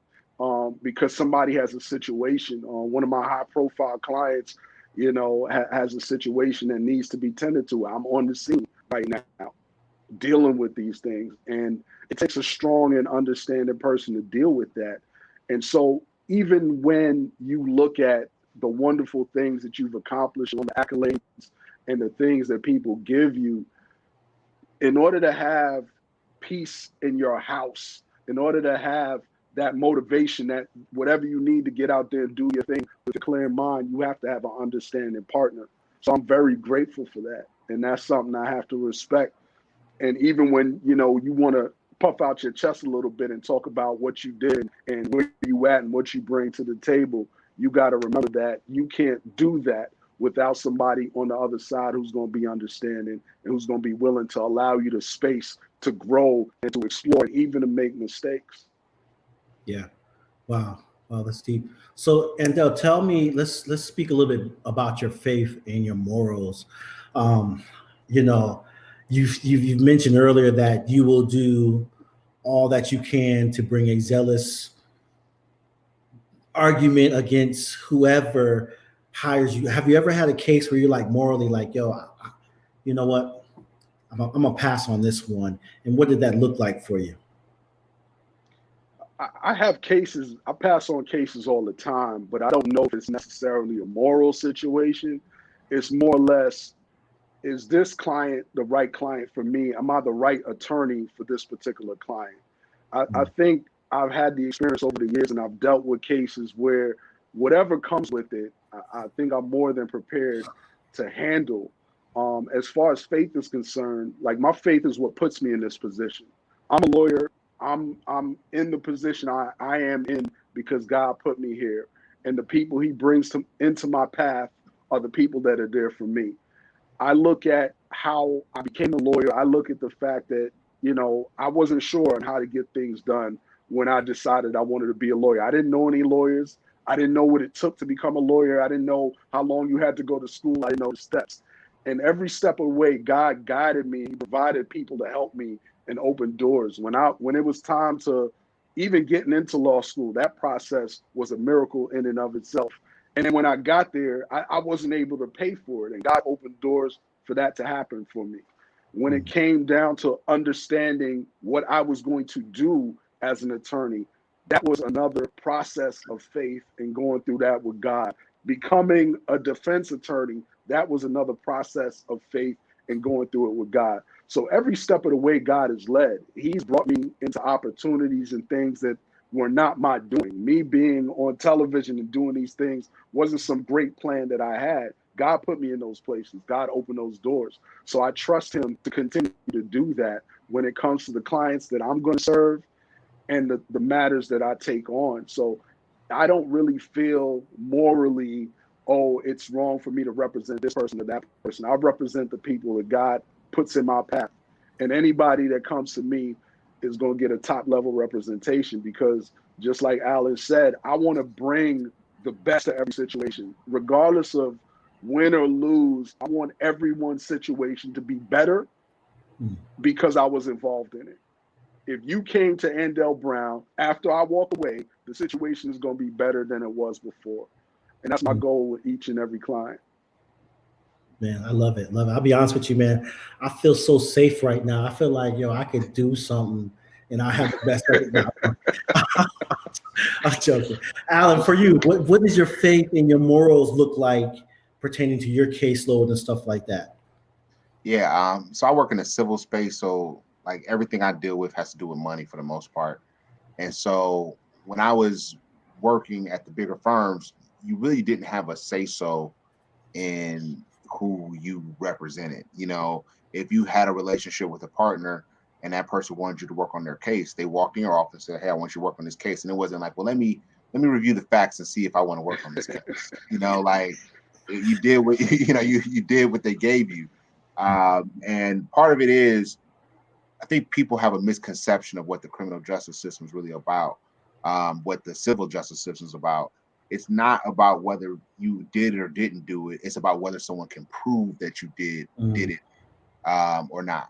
because somebody has a situation. One of my high profile clients, has a situation that needs to be tended to. I'm on the scene right now dealing with these things. And it takes a strong and understanding person to deal with that. And so even when you look at the wonderful things that you've accomplished, on the accolades and the things that people give you, in order to have peace in your house, in order to have that motivation, that whatever you need to get out there and do your thing with a clear mind, you have to have an understanding partner. So I'm very grateful for that. And that's something I have to respect. And even when, you want to puff out your chest a little bit and talk about what you did and where you at and what you bring to the table, you got to remember that you can't do that without somebody on the other side who's going to be understanding and who's going to be willing to allow you the space to grow and to explore, even to make mistakes. Yeah. Wow. Wow, that's deep. So, Andel, tell me, let's speak a little bit about your faith and your morals. Um, you know, you've mentioned earlier that you will do all that you can to bring a zealous argument against whoever hires you. Have you ever had a case where you're like morally like, yo, you know what? I'm gonna pass on this one. And what did that look like for you? I have cases, I pass on cases all the time, but I don't know if it's necessarily a moral situation. It's more or less, is this client the right client for me? Am I the right attorney for this particular client? I think I've had the experience over the years and I've dealt with cases where whatever comes with it, I think I'm more than prepared to handle. As far as faith is concerned, like my faith is what puts me in this position. I'm a lawyer. I'm in the position I am in because God put me here. And the people he brings into my path are the people that are there for me. I look at how I became a lawyer. I look at the fact that, I wasn't sure on how to get things done when I decided I wanted to be a lawyer. I didn't know any lawyers. I didn't know what it took to become a lawyer. I didn't know how long you had to go to school. I didn't know the steps. And every step of the way, God guided me. He provided people to help me and open doors. When it was time to even getting into law school, that process was a miracle in and of itself. And then when I got there, I wasn't able to pay for it. And God opened doors for that to happen for me. When it came down to understanding what I was going to do as an attorney, that was another process of faith and going through that with God. Becoming a defense attorney, that was another process of faith and going through it with God. So every step of the way, God has led. He's brought me into opportunities and things that were not my doing. Me being on television and doing these things wasn't some great plan that I had. God put me in those places. God opened those doors. So I trust him to continue to do that when it comes to the clients that I'm going to serve and the matters that I take on. So I don't really feel morally, oh, it's wrong for me to represent this person or that person. I represent the people that God puts in my path. And anybody that comes to me is going to get a top level representation because just like Alan said, I want to bring the best of every situation, regardless of win or lose. I want everyone's situation to be better because I was involved in it. If you came to Andell Brown after I walk away, the situation is going to be better than it was before. And that's my goal with each and every client. Man, I love it. Love it. I'll be honest with you, man. I feel so safe right now. I feel like, I could do something and I have the best of it now. I'm joking. Alan, for you, what does your faith and your morals look like pertaining to your caseload and stuff like that? Yeah. So I work in a civil space. So like everything I deal with has to do with money for the most part. And so when I was working at the bigger firms, you really didn't have a say so in who you represented. If you had a relationship with a partner and that person wanted you to work on their case, they walked in your office and said, "Hey, I want you to work on this case." And it wasn't like, "Well, let me review the facts and see if I want to work on this case." Like you did what you did what they gave you. And part of it is, I think people have a misconception of what the criminal justice system is really about, what the civil justice system is about. It's not about whether you did or didn't do it. It's about whether someone can prove that you did it or not.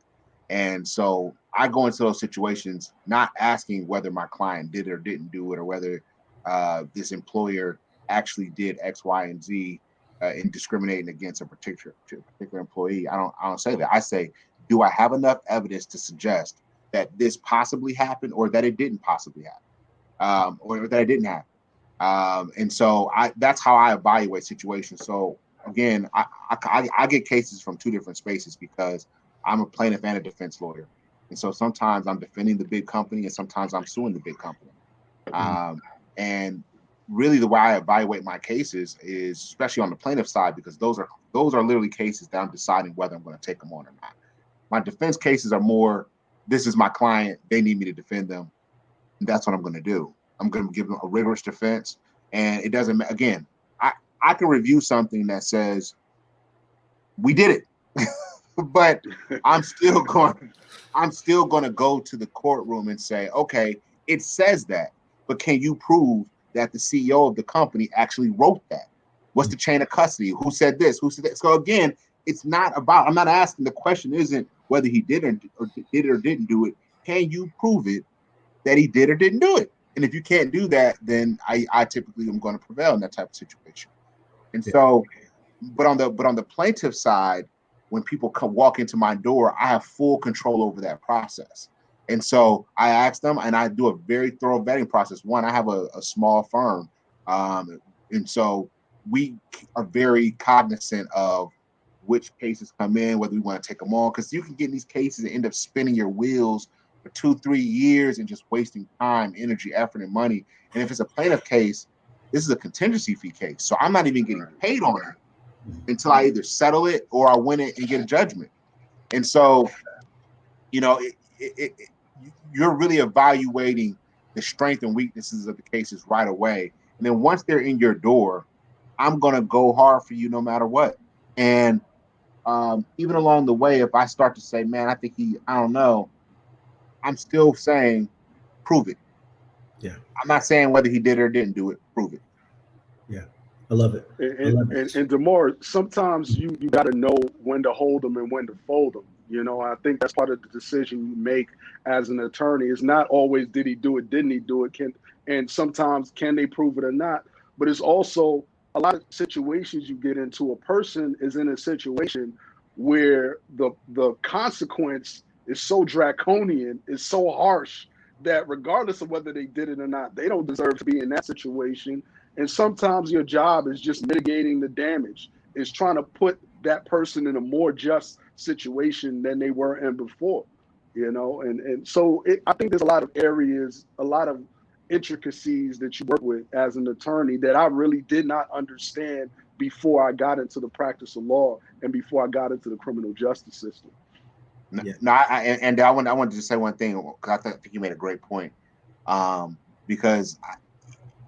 And so I go into those situations not asking whether my client did or didn't do it, or whether this employer actually did X, Y, and Z in discriminating against a particular employee. I don't say that. I say, do I have enough evidence to suggest that this possibly happened, or that it didn't possibly happen, or that it didn't happen? And so that's how I evaluate situations. So again, I get cases from two different spaces because I'm a plaintiff and a defense lawyer. And so sometimes I'm defending the big company and sometimes I'm suing the big company. And really the way I evaluate my cases is, especially on the plaintiff side, because those are literally cases that I'm deciding whether I'm going to take them on or not. My defense cases are more, this is my client, they need me to defend them. And that's what I'm going to do. I'm going to give them a rigorous defense. And it doesn't, again, I can review something that says, we did it, but I'm still going to go to the courtroom and say, okay, it says that, but can you prove that the CEO of the company actually wrote that? What's the chain of custody? Who said this? Who said that? So again, it's not about, I'm not asking, the question isn't whether he did or didn't do it. Can you prove it that he did or didn't do it? And if you can't do that, then I typically am going to prevail in that type of situation. And so, but on the plaintiff side, when people walk into my door, I have full control over that process. And so I ask them, and I do a very thorough vetting process. One, I have a small firm. And so we are very cognizant of which cases come in, whether we want to take them on, because you can get in these cases and end up spinning your wheels for 2-3 years and just wasting time, energy, effort, and money. And if it's a plaintiff case, this is a contingency fee case. So I'm not even getting paid on it until I either settle it or I win it and get a judgment. And so, you're really evaluating the strength and weaknesses of the cases right away. And then once they're in your door, I'm going to go hard for you no matter what. And even along the way, if I start to say, man, I think I don't know, I'm still saying, prove it. Yeah. I'm not saying whether he did or didn't do it, prove it. Yeah. I love it. And DeMar, sometimes you got to know when to hold them and when to fold them. I think that's part of the decision you make as an attorney. It's not always did he do it, didn't he do it, and sometimes can they prove it or not. But it's also a lot of situations you get into. A person is in a situation where the consequence is so draconian, is so harsh, that regardless of whether they did it or not, they don't deserve to be in that situation. And sometimes your job is just mitigating the damage, is trying to put that person in a more just situation than they were in before, and so I think there's a lot of areas, a lot of intricacies that you work with as an attorney that I really did not understand before I got into the practice of law and before I got into the criminal justice system. No, I wanted to say one thing, because I think you made a great point, because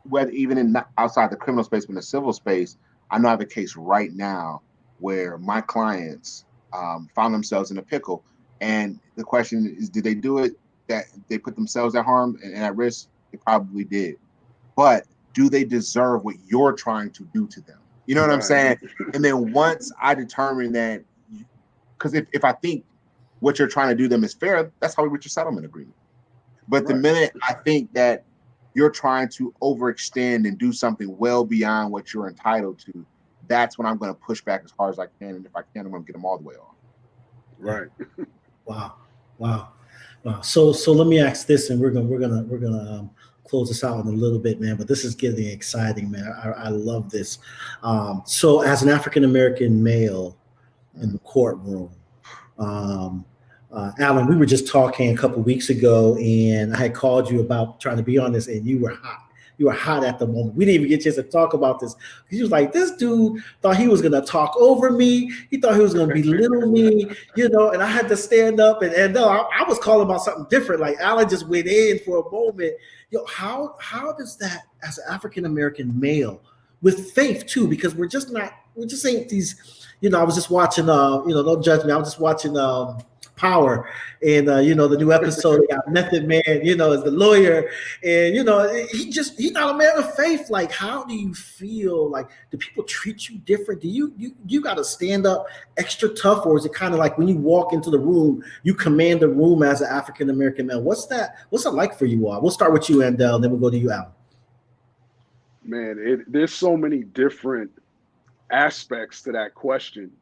whether even outside the criminal space, but in the civil space, I know I have a case right now where my clients found themselves in a pickle. And the question is, did they do it that they put themselves at harm and at risk? They probably did. But do they deserve what you're trying to do to them? You know what I'm saying? And then once I determine that, because if I think what you're trying to do them is fair, that's how we reach a settlement agreement. But the minute I think that you're trying to overextend and do something well beyond what you're entitled to, that's when I'm going to push back as hard as I can. And if I can, I'm going to get them all the way off. Right. Wow. So let me ask this, and we're gonna close this out in a little bit, man. But this is getting exciting, man. I love this. So as an African American male in the courtroom, Alan, we were just talking a couple weeks ago, and I had called you about trying to be on this, and you were hot. You were hot at the moment. We didn't even get a chance to talk about this. He was like, this dude thought he was going to talk over me. He thought he was going to belittle me, and I had to stand up. And no, I was calling about something different. Like Alan just went in for a moment. How does that, as an African-American male, with faith too, because we just ain't these, I was just watching, don't judge me. I was just watching Power, and the new episode got Method Man, as the lawyer, and he's not a man of faith. Like, how do you feel? Like, do people treat you different? Do you got to stand up extra tough, or is it kind of like when you walk into the room, you command the room as an African American man? What's it like for you all? We'll start with you, Andel, then we'll go to you, Alan. Man, there's so many different aspects to that question.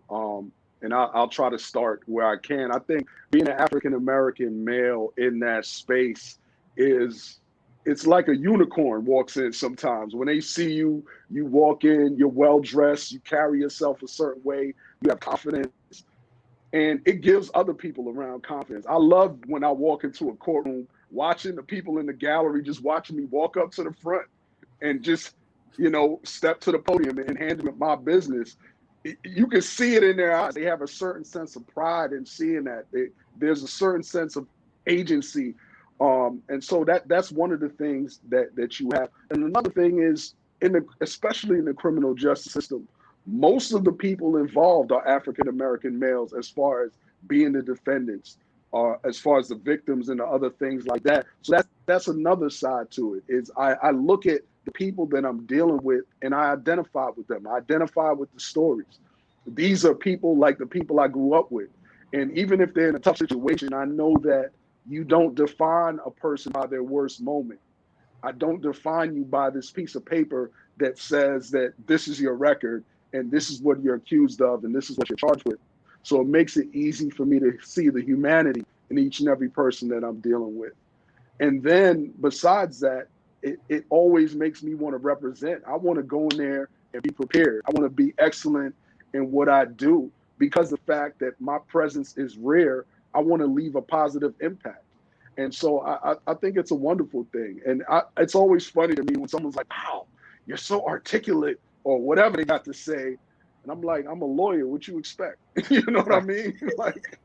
And I'll try to start where I can. I think being an African-American male in that space it's like a unicorn walks in sometimes. When they see you, you walk in, you're well-dressed, you carry yourself a certain way, you have confidence, and it gives other people around confidence. I love when I walk into a courtroom, watching the people in the gallery just watching me walk up to the front and just, step to the podium and hand them my business. You can see it in their eyes. They have a certain sense of pride in seeing that. There's a certain sense of agency. And so that's one of the things that you have. And another thing is, especially in the criminal justice system, most of the people involved are African-American males as far as being the defendants, as far as the victims and the other things like that. So that's another side to it, is I look at the people that I'm dealing with and I identify with them. I identify with the stories. These are people like the people I grew up with. And even if they're in a tough situation, I know that you don't define a person by their worst moment. I don't define you by this piece of paper that says that this is your record and this is what you're accused of and this is what you're charged with. So it makes it easy for me to see the humanity in each and every person that I'm dealing with. And then besides that, it always makes me want to represent. I want to go in there and be prepared. I want to be excellent in what I do, because the fact that my presence is rare, I want to leave a positive impact. And so I think it's a wonderful thing. And it's always funny to me when someone's like, wow, you're so articulate, or whatever they got to say. And I'm like, I'm a lawyer. What you expect? You know what I mean? Like,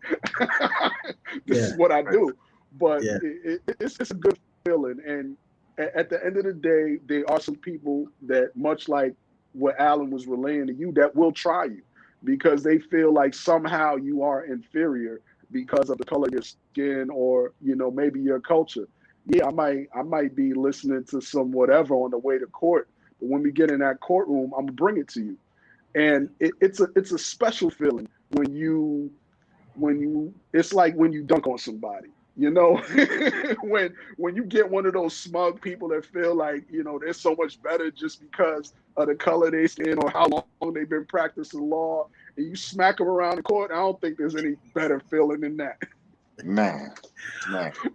this is what I do. But it's a good feeling. And at the end of the day, there are some people that, much like what Alan was relaying to you, that will try you because they feel like somehow you are inferior because of the color of your skin, or maybe your culture. Yeah, I might be listening to some whatever on the way to court, but when we get in that courtroom, I'm gonna bring it to you. And it's a special feeling when you it's like when you dunk on somebody. When you get one of those smug people that feel like they're so much better just because of the color of their skin or how long they've been practicing law, and you smack them around the court. I don't think there's any better feeling than that. Man.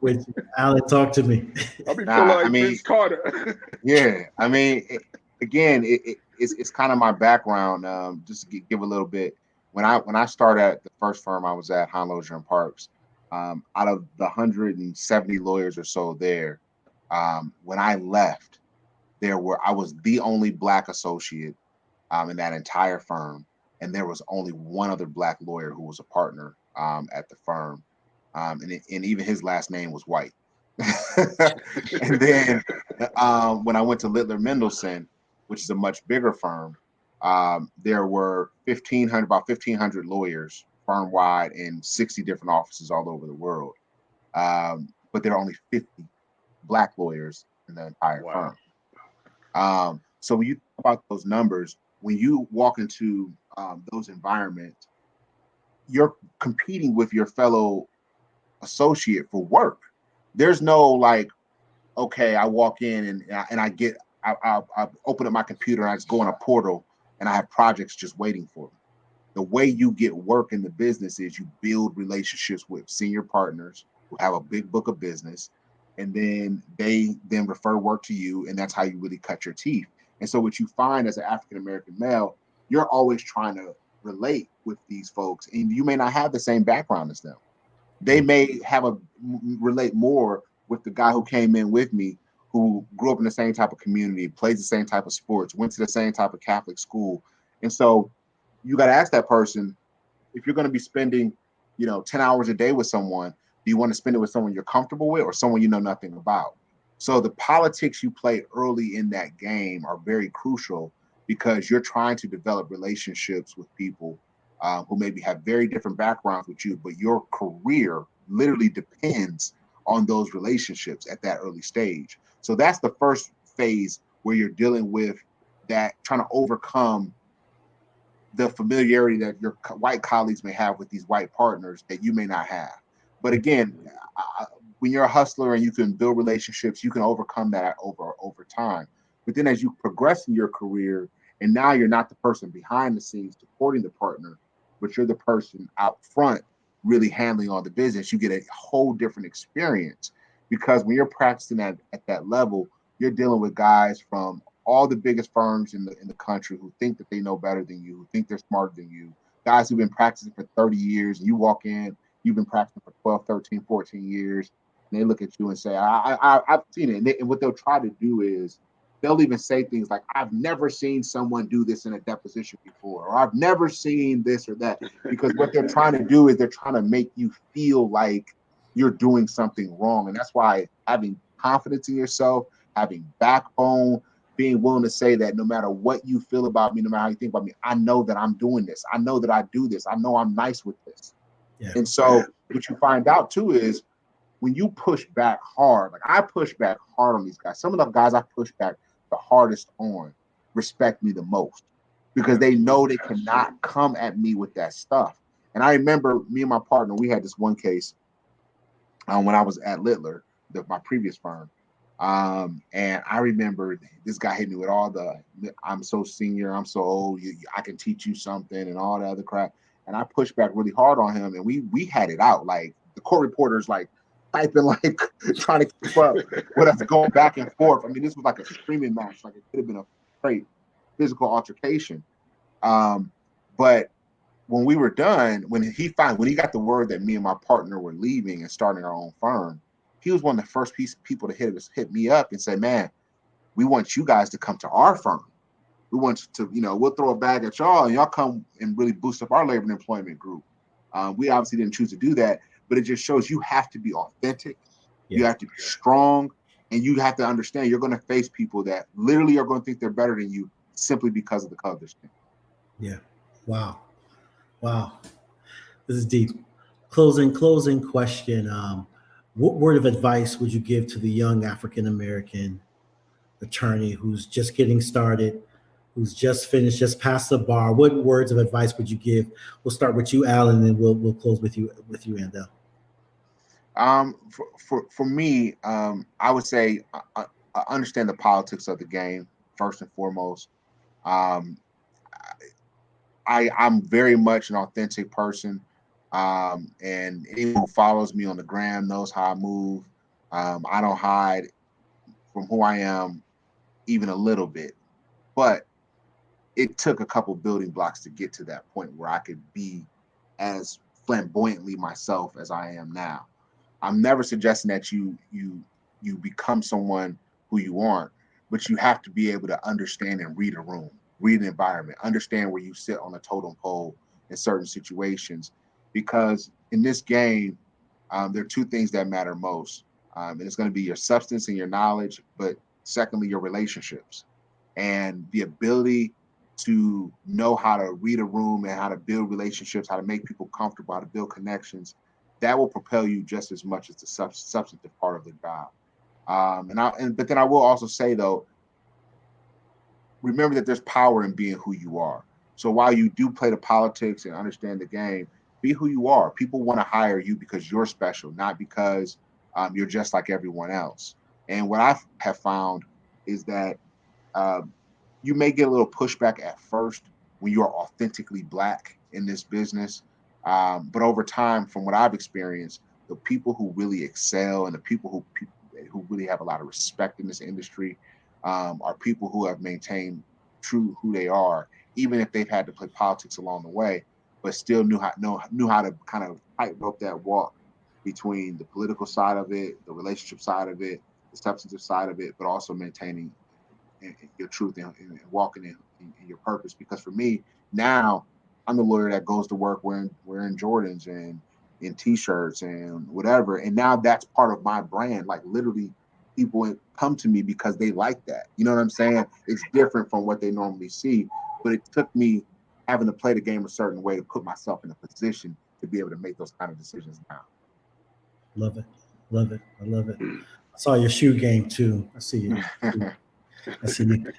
Wait, Alan, talk to me. I'll be feeling like Vince Carter. Yeah, it's kind of my background. Just to give a little bit. When I started at the first firm I was at, Honloger and Parks, out of the 170 lawyers or so there, when I left, I was the only Black associate in that entire firm, and there was only one other Black lawyer who was a partner at the firm, and even his last name was White. And then when I went to Littler Mendelson, which is a much bigger firm, there were about 1,500 lawyers firm-wide in 60 different offices all over the world. But there are only 50 Black lawyers in the entire firm. So when you think about those numbers, when you walk into those environments, you're competing with your fellow associate for work. There's no like, okay, I walk in and I open up my computer and I just go in a portal and I have projects just waiting for me. The way you get work in the business is you build relationships with senior partners who have a big book of business, and then they then refer work to you, and that's how you really cut your teeth. And so what you find as an African American male, you're always trying to relate with these folks, and you may not have the same background as them. They may have relate more with the guy who came in with me, who grew up in the same type of community, plays the same type of sports, went to the same type of Catholic school. And so you got to ask that person, if you're going to be spending, 10 hours a day with someone, do you want to spend it with someone you're comfortable with or someone you know nothing about? So the politics you play early in that game are very crucial, because you're trying to develop relationships with people who maybe have very different backgrounds with you, but your career literally depends on those relationships at that early stage. So that's the first phase, where you're dealing with that, trying to overcome the familiarity that your white colleagues may have with these white partners that you may not have. But again, when you're a hustler and you can build relationships, you can overcome that over time. But then as you progress in your career, and now you're not the person behind the scenes supporting the partner, but you're the person out front really handling all the business, you get a whole different experience. Because when you're practicing at that level, you're dealing with guys from all the biggest firms in the country who think that they know better than you, who think they're smarter than you, guys who've been practicing for 30 years, and you walk in, you've been practicing for 12, 13, 14 years, and they look at you and say, I've seen it. And what they'll try to do is, they'll even say things like, I've never seen someone do this in a deposition before, or I've never seen this or that. Because what they're trying to do is they're trying to make you feel like you're doing something wrong. And that's why having confidence in yourself, having backbone, being willing to say that no matter what you feel about me, no matter how you think about me, I know that I'm doing this. I know that I do this. I know I'm nice with this. Yeah. And so what you find out too is, when you push back hard, like I push back hard on these guys. Some of the guys I push back the hardest on respect me the most, because they know they cannot come at me with that stuff. And I remember me and my partner, we had this one case when I was at Littler, my previous firm. And I remember this guy hit me with all I'm so senior, I'm so old, I can teach you something and all the other crap. And I pushed back really hard on him, and we had it out. Like the court reporters, like typing, like trying to keep up with us going back and forth. I mean, this was like a screaming match. Like it could have been a straight physical altercation. But when we were done, when he got the word that me and my partner were leaving and starting our own firm, he was one of the first people to hit me up and say, man, we want you guys to come to our firm. We want you to, we'll throw a bag at y'all and y'all come and really boost up our labor and employment group. We obviously didn't choose to do that, but it just shows you have to be authentic. Yeah. You have to be strong, and you have to understand you're going to face people that literally are going to think they're better than you simply because of the color of their skin. Yeah. Wow. This is deep. Closing question. What word of advice would you give to the young African-American attorney who's just getting started, who's just finished, just passed the bar? What words of advice would you give? We'll start with you, Alan, and then we'll close with you, Andel. For me, I would say understand the politics of the game first and foremost. I'm very much an authentic person, and anyone who follows me on the gram knows how I move. I don't hide from who I am even a little bit, but it took a couple building blocks to get to that point where I could be as flamboyantly myself as I am now. I'm never suggesting that you become someone who you aren't, but you have to be able to understand and read a room, read an environment, understand where you sit on a totem pole in certain situations. Because in this game, there are two things that matter most. And it's going to be your substance and your knowledge, but secondly, your relationships and the ability to know how to read a room and how to build relationships, how to make people comfortable, how to build connections. That will propel you just as much as the substantive part of the job. But then I will also say, though, remember that there's power in being who you are. So while you do play the politics and understand the game, be who you are. People want to hire you because you're special, not because you're just like everyone else. And what I have found is that um, you may get a little pushback at first when you are authentically Black in this business. But over time, from what I've experienced, the people who really excel and the people who really have a lot of respect in this industry are people who have maintained true who they are, even if they've had to play politics along the way, but still knew how to kind of tightrope that walk between the political side of it, the relationship side of it, the substantive side of it, but also maintaining your truth and walking in your purpose. Because for me now, I'm the lawyer that goes to work wearing Jordans and in t-shirts and whatever, and now that's part of my brand. Like literally, people come to me because they like that. You know what I'm saying? It's different from what they normally see, but it took me having to play the game a certain way to put myself in a position to be able to make those kind of decisions now. Love it. Love it. I love it. I saw your shoe game too. I see you. I see you.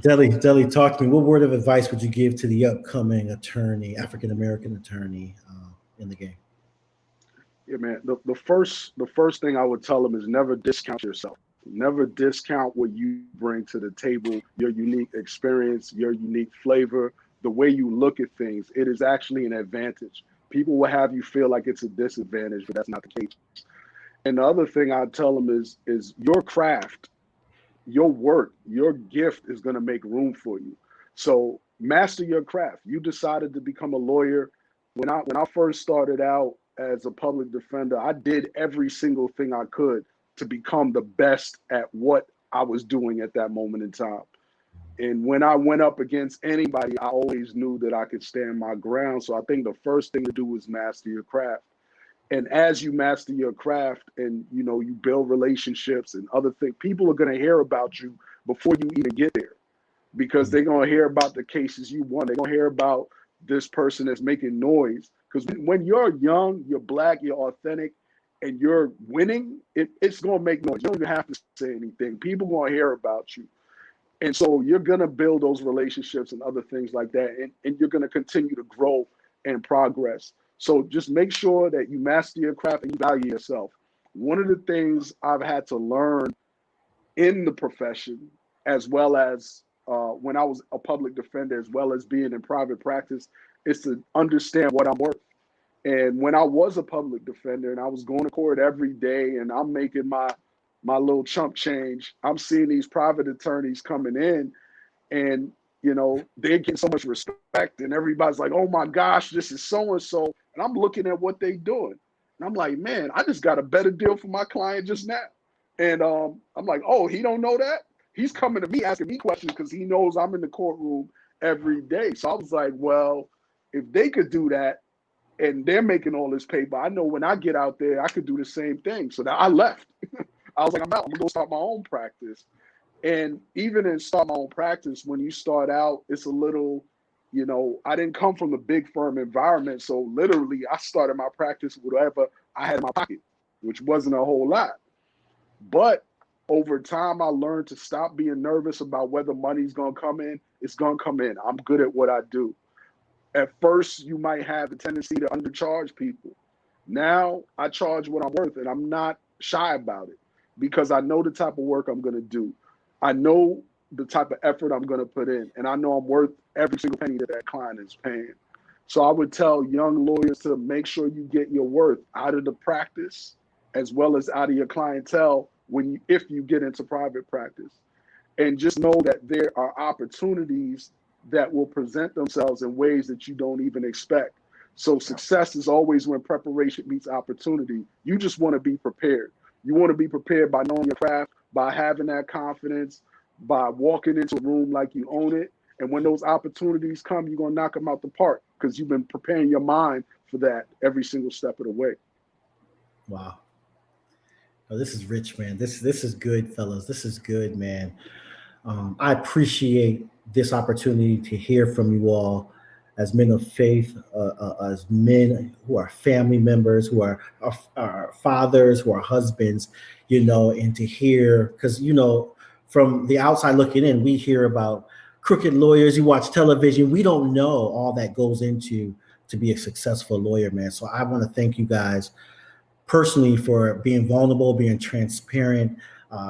Deli, talk to me. What word of advice would you give to the upcoming attorney, African American attorney in the game? Yeah, man. The first thing I would tell them is never discount yourself. Never discount what you bring to the table, your unique experience, your unique flavor, the way you look at things. It is actually an advantage. People will have you feel like it's a disadvantage, but that's not the case. And the other thing I'd tell them is your craft, your work, your gift is going to make room for you. So master your craft. You decided to become a lawyer. When I first started out as a public defender, I did every single thing I could to become the best at what I was doing at that moment in time. And when I went up against anybody, I always knew that I could stand my ground. So I think the first thing to do is master your craft. And as you master your craft and you build relationships and other things, people are going to hear about you before you even get there, because they're going to hear about the cases you won. They're going to hear about this person that's making noise. Because when you're young, you're Black, you're authentic, and you're winning, it's going to make noise. You don't even have to say anything. People are going to hear about you. And so you're going to build those relationships and other things like that. And you're going to continue to grow and progress. So just make sure that you master your craft and you value yourself. One of the things I've had to learn in the profession, as well as when I was a public defender, as well as being in private practice, is to understand what I'm worth. And when I was a public defender and I was going to court every day and I'm making my little chump change, I'm seeing these private attorneys coming in and they're getting so much respect and everybody's like, oh my gosh, this is so-and-so. And I'm looking at what they doing. And I'm like, man, I just got a better deal for my client just now. And I'm like, oh, he don't know that? He's coming to me asking me questions because he knows I'm in the courtroom every day. So I was like, well, if they could do that and they're making all this paper, I know when I get out there, I could do the same thing. So that I left. I was like, I'm out. I'm going to go start my own practice. And even in start my own practice, when you start out, it's a little, I didn't come from a big firm environment. So literally, I started my practice with whatever I had in my pocket, which wasn't a whole lot. But over time, I learned to stop being nervous about whether money's going to come in. It's going to come in. I'm good at what I do. At first, you might have the tendency to undercharge people. Now I charge what I'm worth, and I'm not shy about it because I know the type of work I'm going to do. I know the type of effort I'm going to put in, and I know I'm worth every single penny that client is paying. So I would tell young lawyers to make sure you get your worth out of the practice as well as out of your clientele if you get into private practice. And just know that there are opportunities that will present themselves in ways that you don't even expect. So success is always when preparation meets opportunity. You just want to be prepared. You want to be prepared by knowing your craft, by having that confidence, by walking into a room like you own it. And when those opportunities come, you're going to knock them out the park because you've been preparing your mind for that every single step of the way. Wow. Oh, this is rich, man. This is good, fellas. This is good, man. I appreciate this opportunity to hear from you all as men of faith, as men who are family members, who are fathers, who are husbands, and to hear, because, from the outside looking in, we hear about crooked lawyers. You watch television. We don't know all that goes into to be a successful lawyer, man. So I want to thank you guys personally for being vulnerable, being transparent,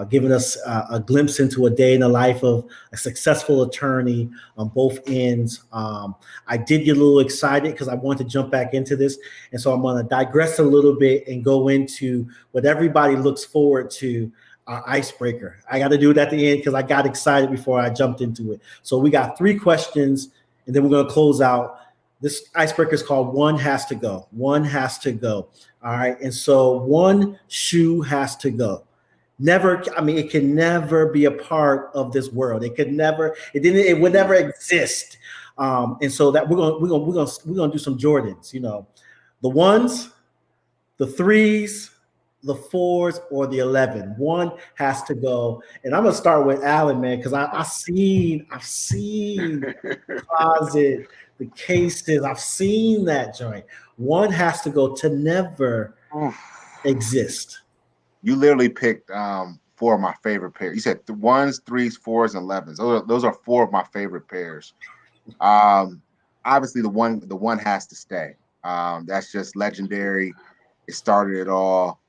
giving us a glimpse into a day in the life of a successful attorney on both ends. I did get a little excited because I wanted to jump back into this. And so I'm going to digress a little bit and go into what everybody looks forward to, our icebreaker. I got to do it at the end because I got excited before I jumped into it. So we got 3 questions, and then we're going to close out. This icebreaker is called One Has to Go. One has to go. All right. And so one shoe has to go. Never, I mean, it can never be a part of this world. It would never exist. And so that we're gonna do some Jordans, you know, the ones, the threes, the 4s, or the 11. One has to go. And I'm gonna start with Alan, man, because I've seen the closet, the cases. I've seen that joint. One has to go to never exist. You literally picked 4 of my favorite pairs. You said 1s, 3s, 4s, and 11s. Those are 4 of my favorite pairs. Obviously, the one has to stay. That's just legendary. It started it all.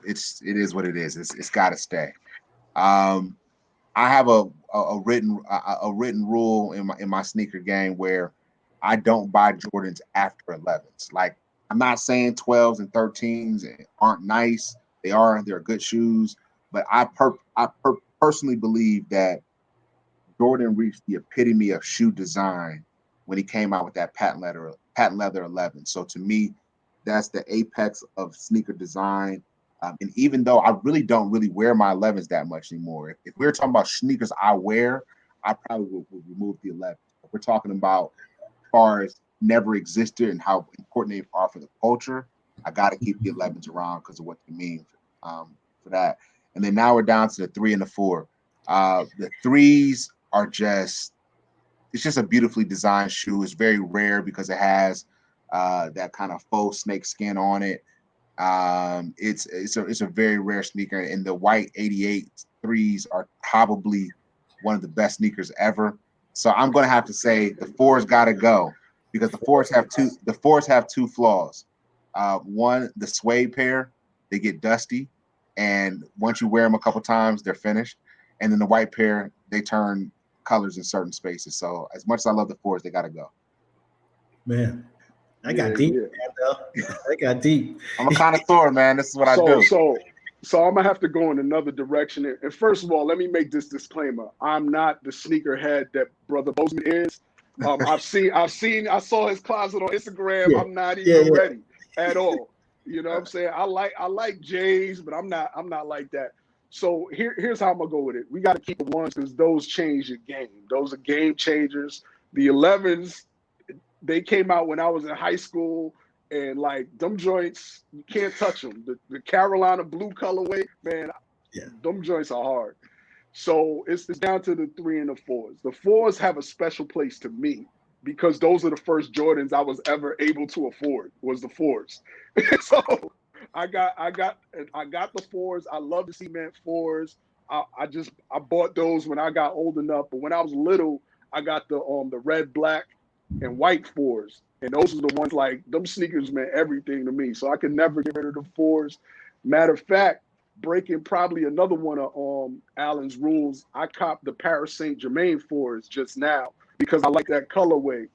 It is what it is. It's got to stay. I have a written rule in my sneaker game where I don't buy Jordans after 11s. Like, I'm not saying 12s and 13s aren't nice. They're good shoes, but I personally believe that Jordan reached the epitome of shoe design when he came out with that patent leather 11. So to me, that's the apex of sneaker design. And even though I really don't wear my 11s that much anymore, if we're talking about sneakers I wear, I probably would remove the 11s. If we're talking about as far as never existed and how important they are for the culture, I got to keep the 11s around because of what they mean for that. And then now we're down to the 3 and the 4. The 3s are it's just a beautifully designed shoe. It's very rare because it has that kind of faux snake skin on it. It's a very rare sneaker, and the white 88 3s are probably one of the best sneakers ever. So I'm going to have to say the 4s got to go because the 4s have two flaws. One, the suede pair, they get dusty, and once you wear them a couple times, they're finished. And then the white pair, they turn colors in certain spaces. So as much as I love the 4s, they got to go. Man, I got deep. Man, I got deep. I'm a connoisseur, man. This is what I do. So I'm gonna have to go in another direction. And first of all, let me make this disclaimer: I'm not the sneakerhead that Brother Bozeman is. I saw his closet on Instagram. Yeah. I'm not even ready at all. You know what I'm saying? I like J's, but I'm not like that. So here's how I'm gonna go with it. We got to keep the ones because those change your game. Those are game changers. The 11s, they came out when I was in high school, and like them joints, you can't touch them. The Carolina blue colorway, man, them joints are hard. So it's down to the 3 and the 4s. The 4s have a special place to me because those are the first Jordans I was ever able to afford. Was the 4s. So I got the 4s. I love the cement 4s. I bought those when I got old enough, but when I was little, I got the red, black, and white 4s. And those are the ones, like, them sneakers meant everything to me. So I could never get rid of the 4s. Matter of fact, breaking probably another one of Allen's rules, I copped the Paris Saint-Germain 4s just now because I like that colorway.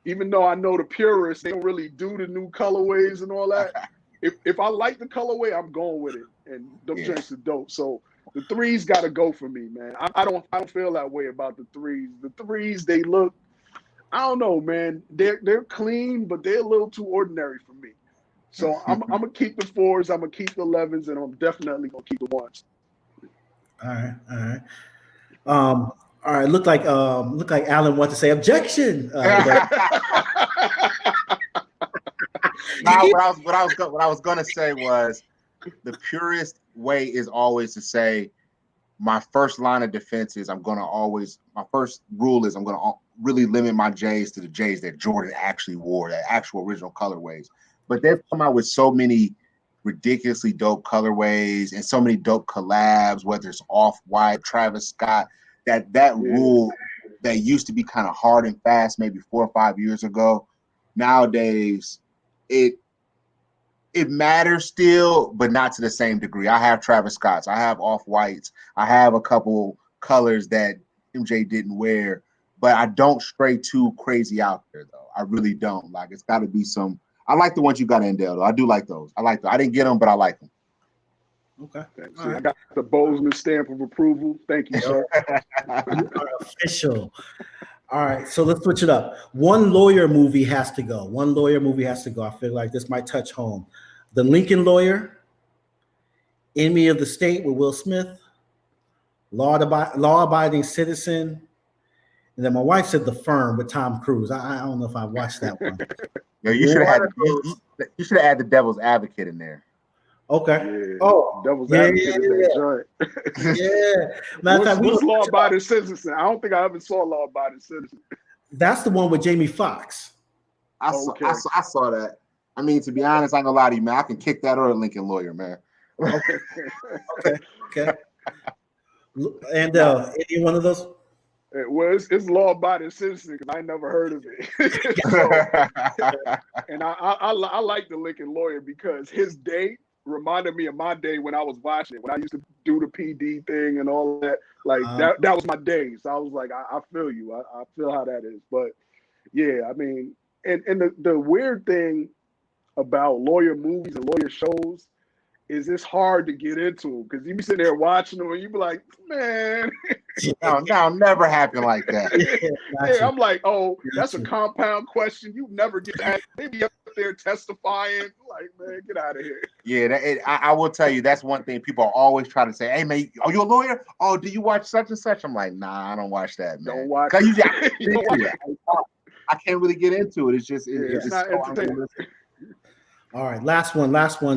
Even though I know the purists, they don't really do the new colorways and all that. If I like the colorway, I'm going with it. And them joints are dope. So the 3s got to go for me, man. I don't feel that way about the 3s. The 3s, they look, I don't know, man. They're clean, but they're a little too ordinary for me. So I'm gonna keep the 4s. I'm gonna keep the 11s, and I'm definitely gonna keep the 1s. All right. Look like Alan wants to say objection. Now, what I was gonna say was the purest way is always to say my first line of defense is my first rule is I'm gonna really limit my J's to the J's that Jordan actually wore, that actual original colorways. But they've come out with so many ridiculously dope colorways and so many dope collabs, whether it's Off-White, Travis Scott, that rule that used to be kind of hard and fast maybe 4 or 5 years ago. Nowadays, it matters still, but not to the same degree. I have Travis Scott's, I have Off-Whites, I have a couple colors that MJ didn't wear, but I don't stray too crazy out there though. I really don't. Like, it's got to be some. I like the ones you got in Dell though. I do like those. I like them. I didn't get them, but I like them. Okay. See, I got the Bozeman stamp of approval. Thank you, sir. You are official. All right, so let's switch it up. One lawyer movie has to go. One lawyer movie has to go. I feel like this might touch home. The Lincoln Lawyer, Enemy of the State with Will Smith, Law-Abiding Citizen, and then my wife said The Firm with Tom Cruise. I don't know if I watched that one. No, you should have had the Devil's Advocate in there. Okay. Yeah. Oh, Devil's Advocate is that joint. Yeah. What's Law-Abiding Citizen? I don't think I ever saw Law-Abiding Citizen. That's the one with Jamie Foxx. I saw that. I mean, to be honest, I ain't gonna lie to you, man. I can kick that or a Lincoln Lawyer, man. Okay. And any one of those? Well, it's Law-Abiding Citizen because I never heard of it. And I like the Lincoln Lawyer because his day reminded me of my day when I was watching it, when I used to do the PD thing and all that. Like that was my day. So I was like, I feel you. I feel how that is. But yeah, I mean, and the weird thing about lawyer movies and lawyer shows is it's hard to get into because you be sitting there watching them and you be like, man. No, never happen like that. Yeah, I'm like, oh, that's a compound question. You never get that. They be up there testifying. Like, man, get out of here. Yeah, I will tell you, that's one thing people always try to say. Hey, man, are you a lawyer? Oh, do you watch such and such? I'm like, nah, I don't watch that, man. Don't watch it. I can't really get into it. It's just it's not so entertaining. All right, last one.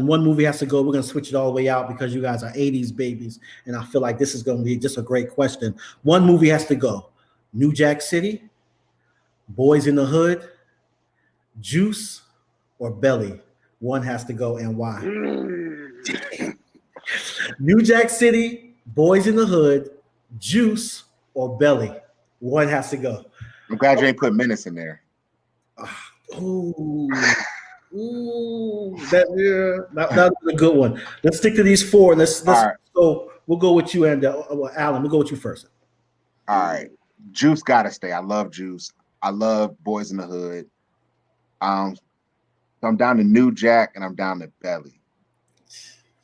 One movie has to go. We're going to switch it all the way out because you guys are 80s babies, and I feel like this is going to be just a great question. One movie has to go. New Jack City, Boys in the Hood, Juice, or Belly. One has to go, and why? New Jack City, Boys in the Hood, Juice, or Belly. One has to go. I'm glad you ain't put Menace in there. That was a good one. Let's stick to these four. Let's right. go. We'll go with you and Alan. We'll go with you first. All right, Juice gotta stay. I love Juice. I love Boys in the Hood. So I'm down to New Jack and I'm down to Belly.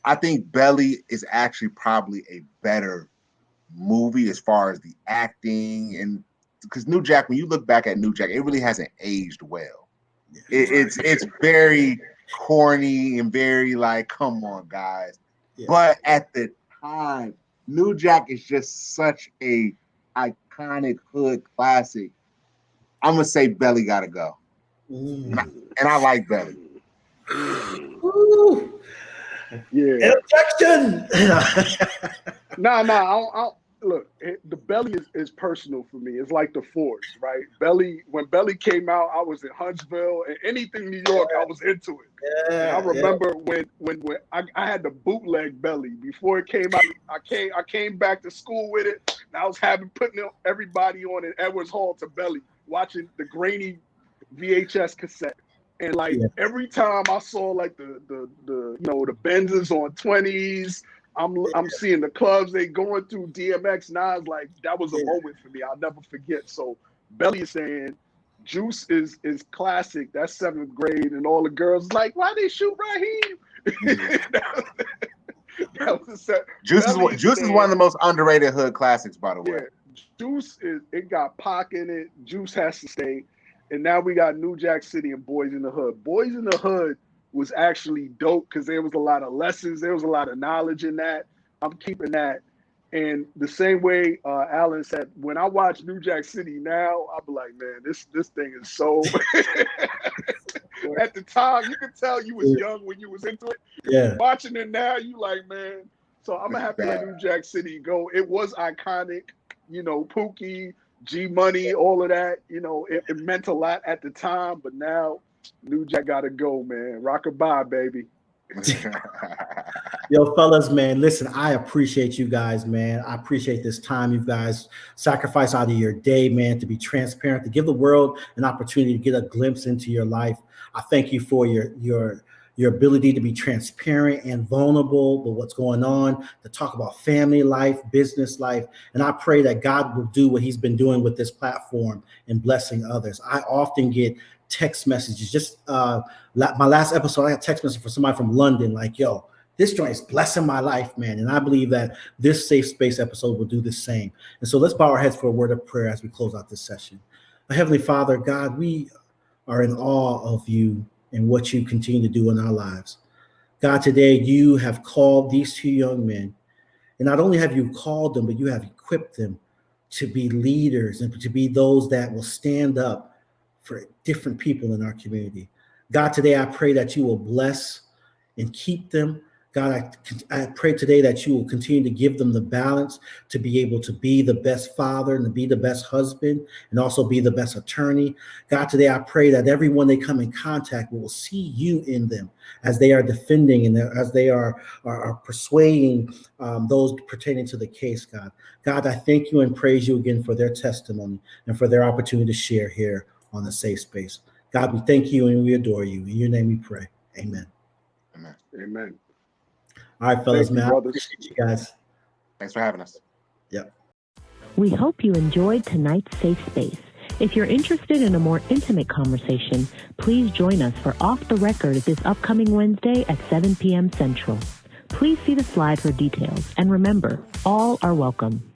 I think Belly is actually probably a better movie as far as the acting, and because New Jack, when you look back at New Jack, it really hasn't aged well. It's very corny and very like, come on, guys. Yeah. But at the time, New Jack is just such a iconic hood classic. I'm gonna say Belly gotta go, and I like Belly. Ooh. Yeah. Objection. No. Look, the Belly is personal for me. It's like the Force, right? Belly, when Belly came out, I was in Huntsville, and anything New York, I was into it. And I remember when I had the bootleg Belly before it came out. I came back to school with it, and I was putting everybody on in Edwards Hall to Belly, watching the grainy VHS cassette. And like every time I saw like the Benzes on 20s. I'm seeing the clubs they going through, DMX, Nas, like that was a moment for me. I'll never forget. So Belly is saying Juice is classic. That's 7th grade, and all the girls like, why they shoot Raheem? that was a set. Juice is one of the most underrated hood classics, by the way. Yeah, Juice it got Pac in it. Juice has to stay, and now we got New Jack City and Boys in the Hood. Boys in the Hood was actually dope because there was a lot of lessons. There was a lot of knowledge in that. I'm keeping that. And the same way Alan said, when I watch New Jack City now, I'll be like, man, this thing is so... At the time, you could tell you was young when you was into it. Yeah. Watching it now, you like, man. So I'm going to have to let New Jack City go. It was iconic. Pookie, G-Money, all of that. It meant a lot at the time, but now... New Jack gotta go, man. Rock-a-bye, baby. Yo, fellas, man, listen, I appreciate you guys, man. I appreciate this time you guys sacrifice out of your day, man, to be transparent, to give the world an opportunity to get a glimpse into your life. I thank you for your ability to be transparent and vulnerable with what's going on, to talk about family life, business life. And I pray that God will do what he's been doing with this platform and blessing others. I often get text messages. Just my last episode, I got a text message from somebody from London, like, yo, this joint is blessing my life, man. And I believe that this Safe Space episode will do the same. And so let's bow our heads for a word of prayer as we close out this session. Heavenly Father, God, we are in awe of you and what you continue to do in our lives. God, today you have called these two young men. And not only have you called them, but you have equipped them to be leaders and to be those that will stand up for different people in our community. God, today I pray that you will bless and keep them. God, I pray today that you will continue to give them the balance to be able to be the best father and to be the best husband and also be the best attorney. God, today I pray that everyone they come in contact with will see you in them as they are defending and as they are persuading those pertaining to the case, God. God, I thank you and praise you again for their testimony and for their opportunity to share here on the Safe Space. God, we thank you and we adore you. In your name we pray. Amen. Amen. Amen. All right, fellas, Thank you, man. I brothers. appreciate you guys. Thanks for having us. Yep. We hope you enjoyed tonight's Safe Space. If you're interested in a more intimate conversation, please join us for Off the Record this upcoming Wednesday at 7 p.m. Central. Please see the slide for details. And remember, all are welcome.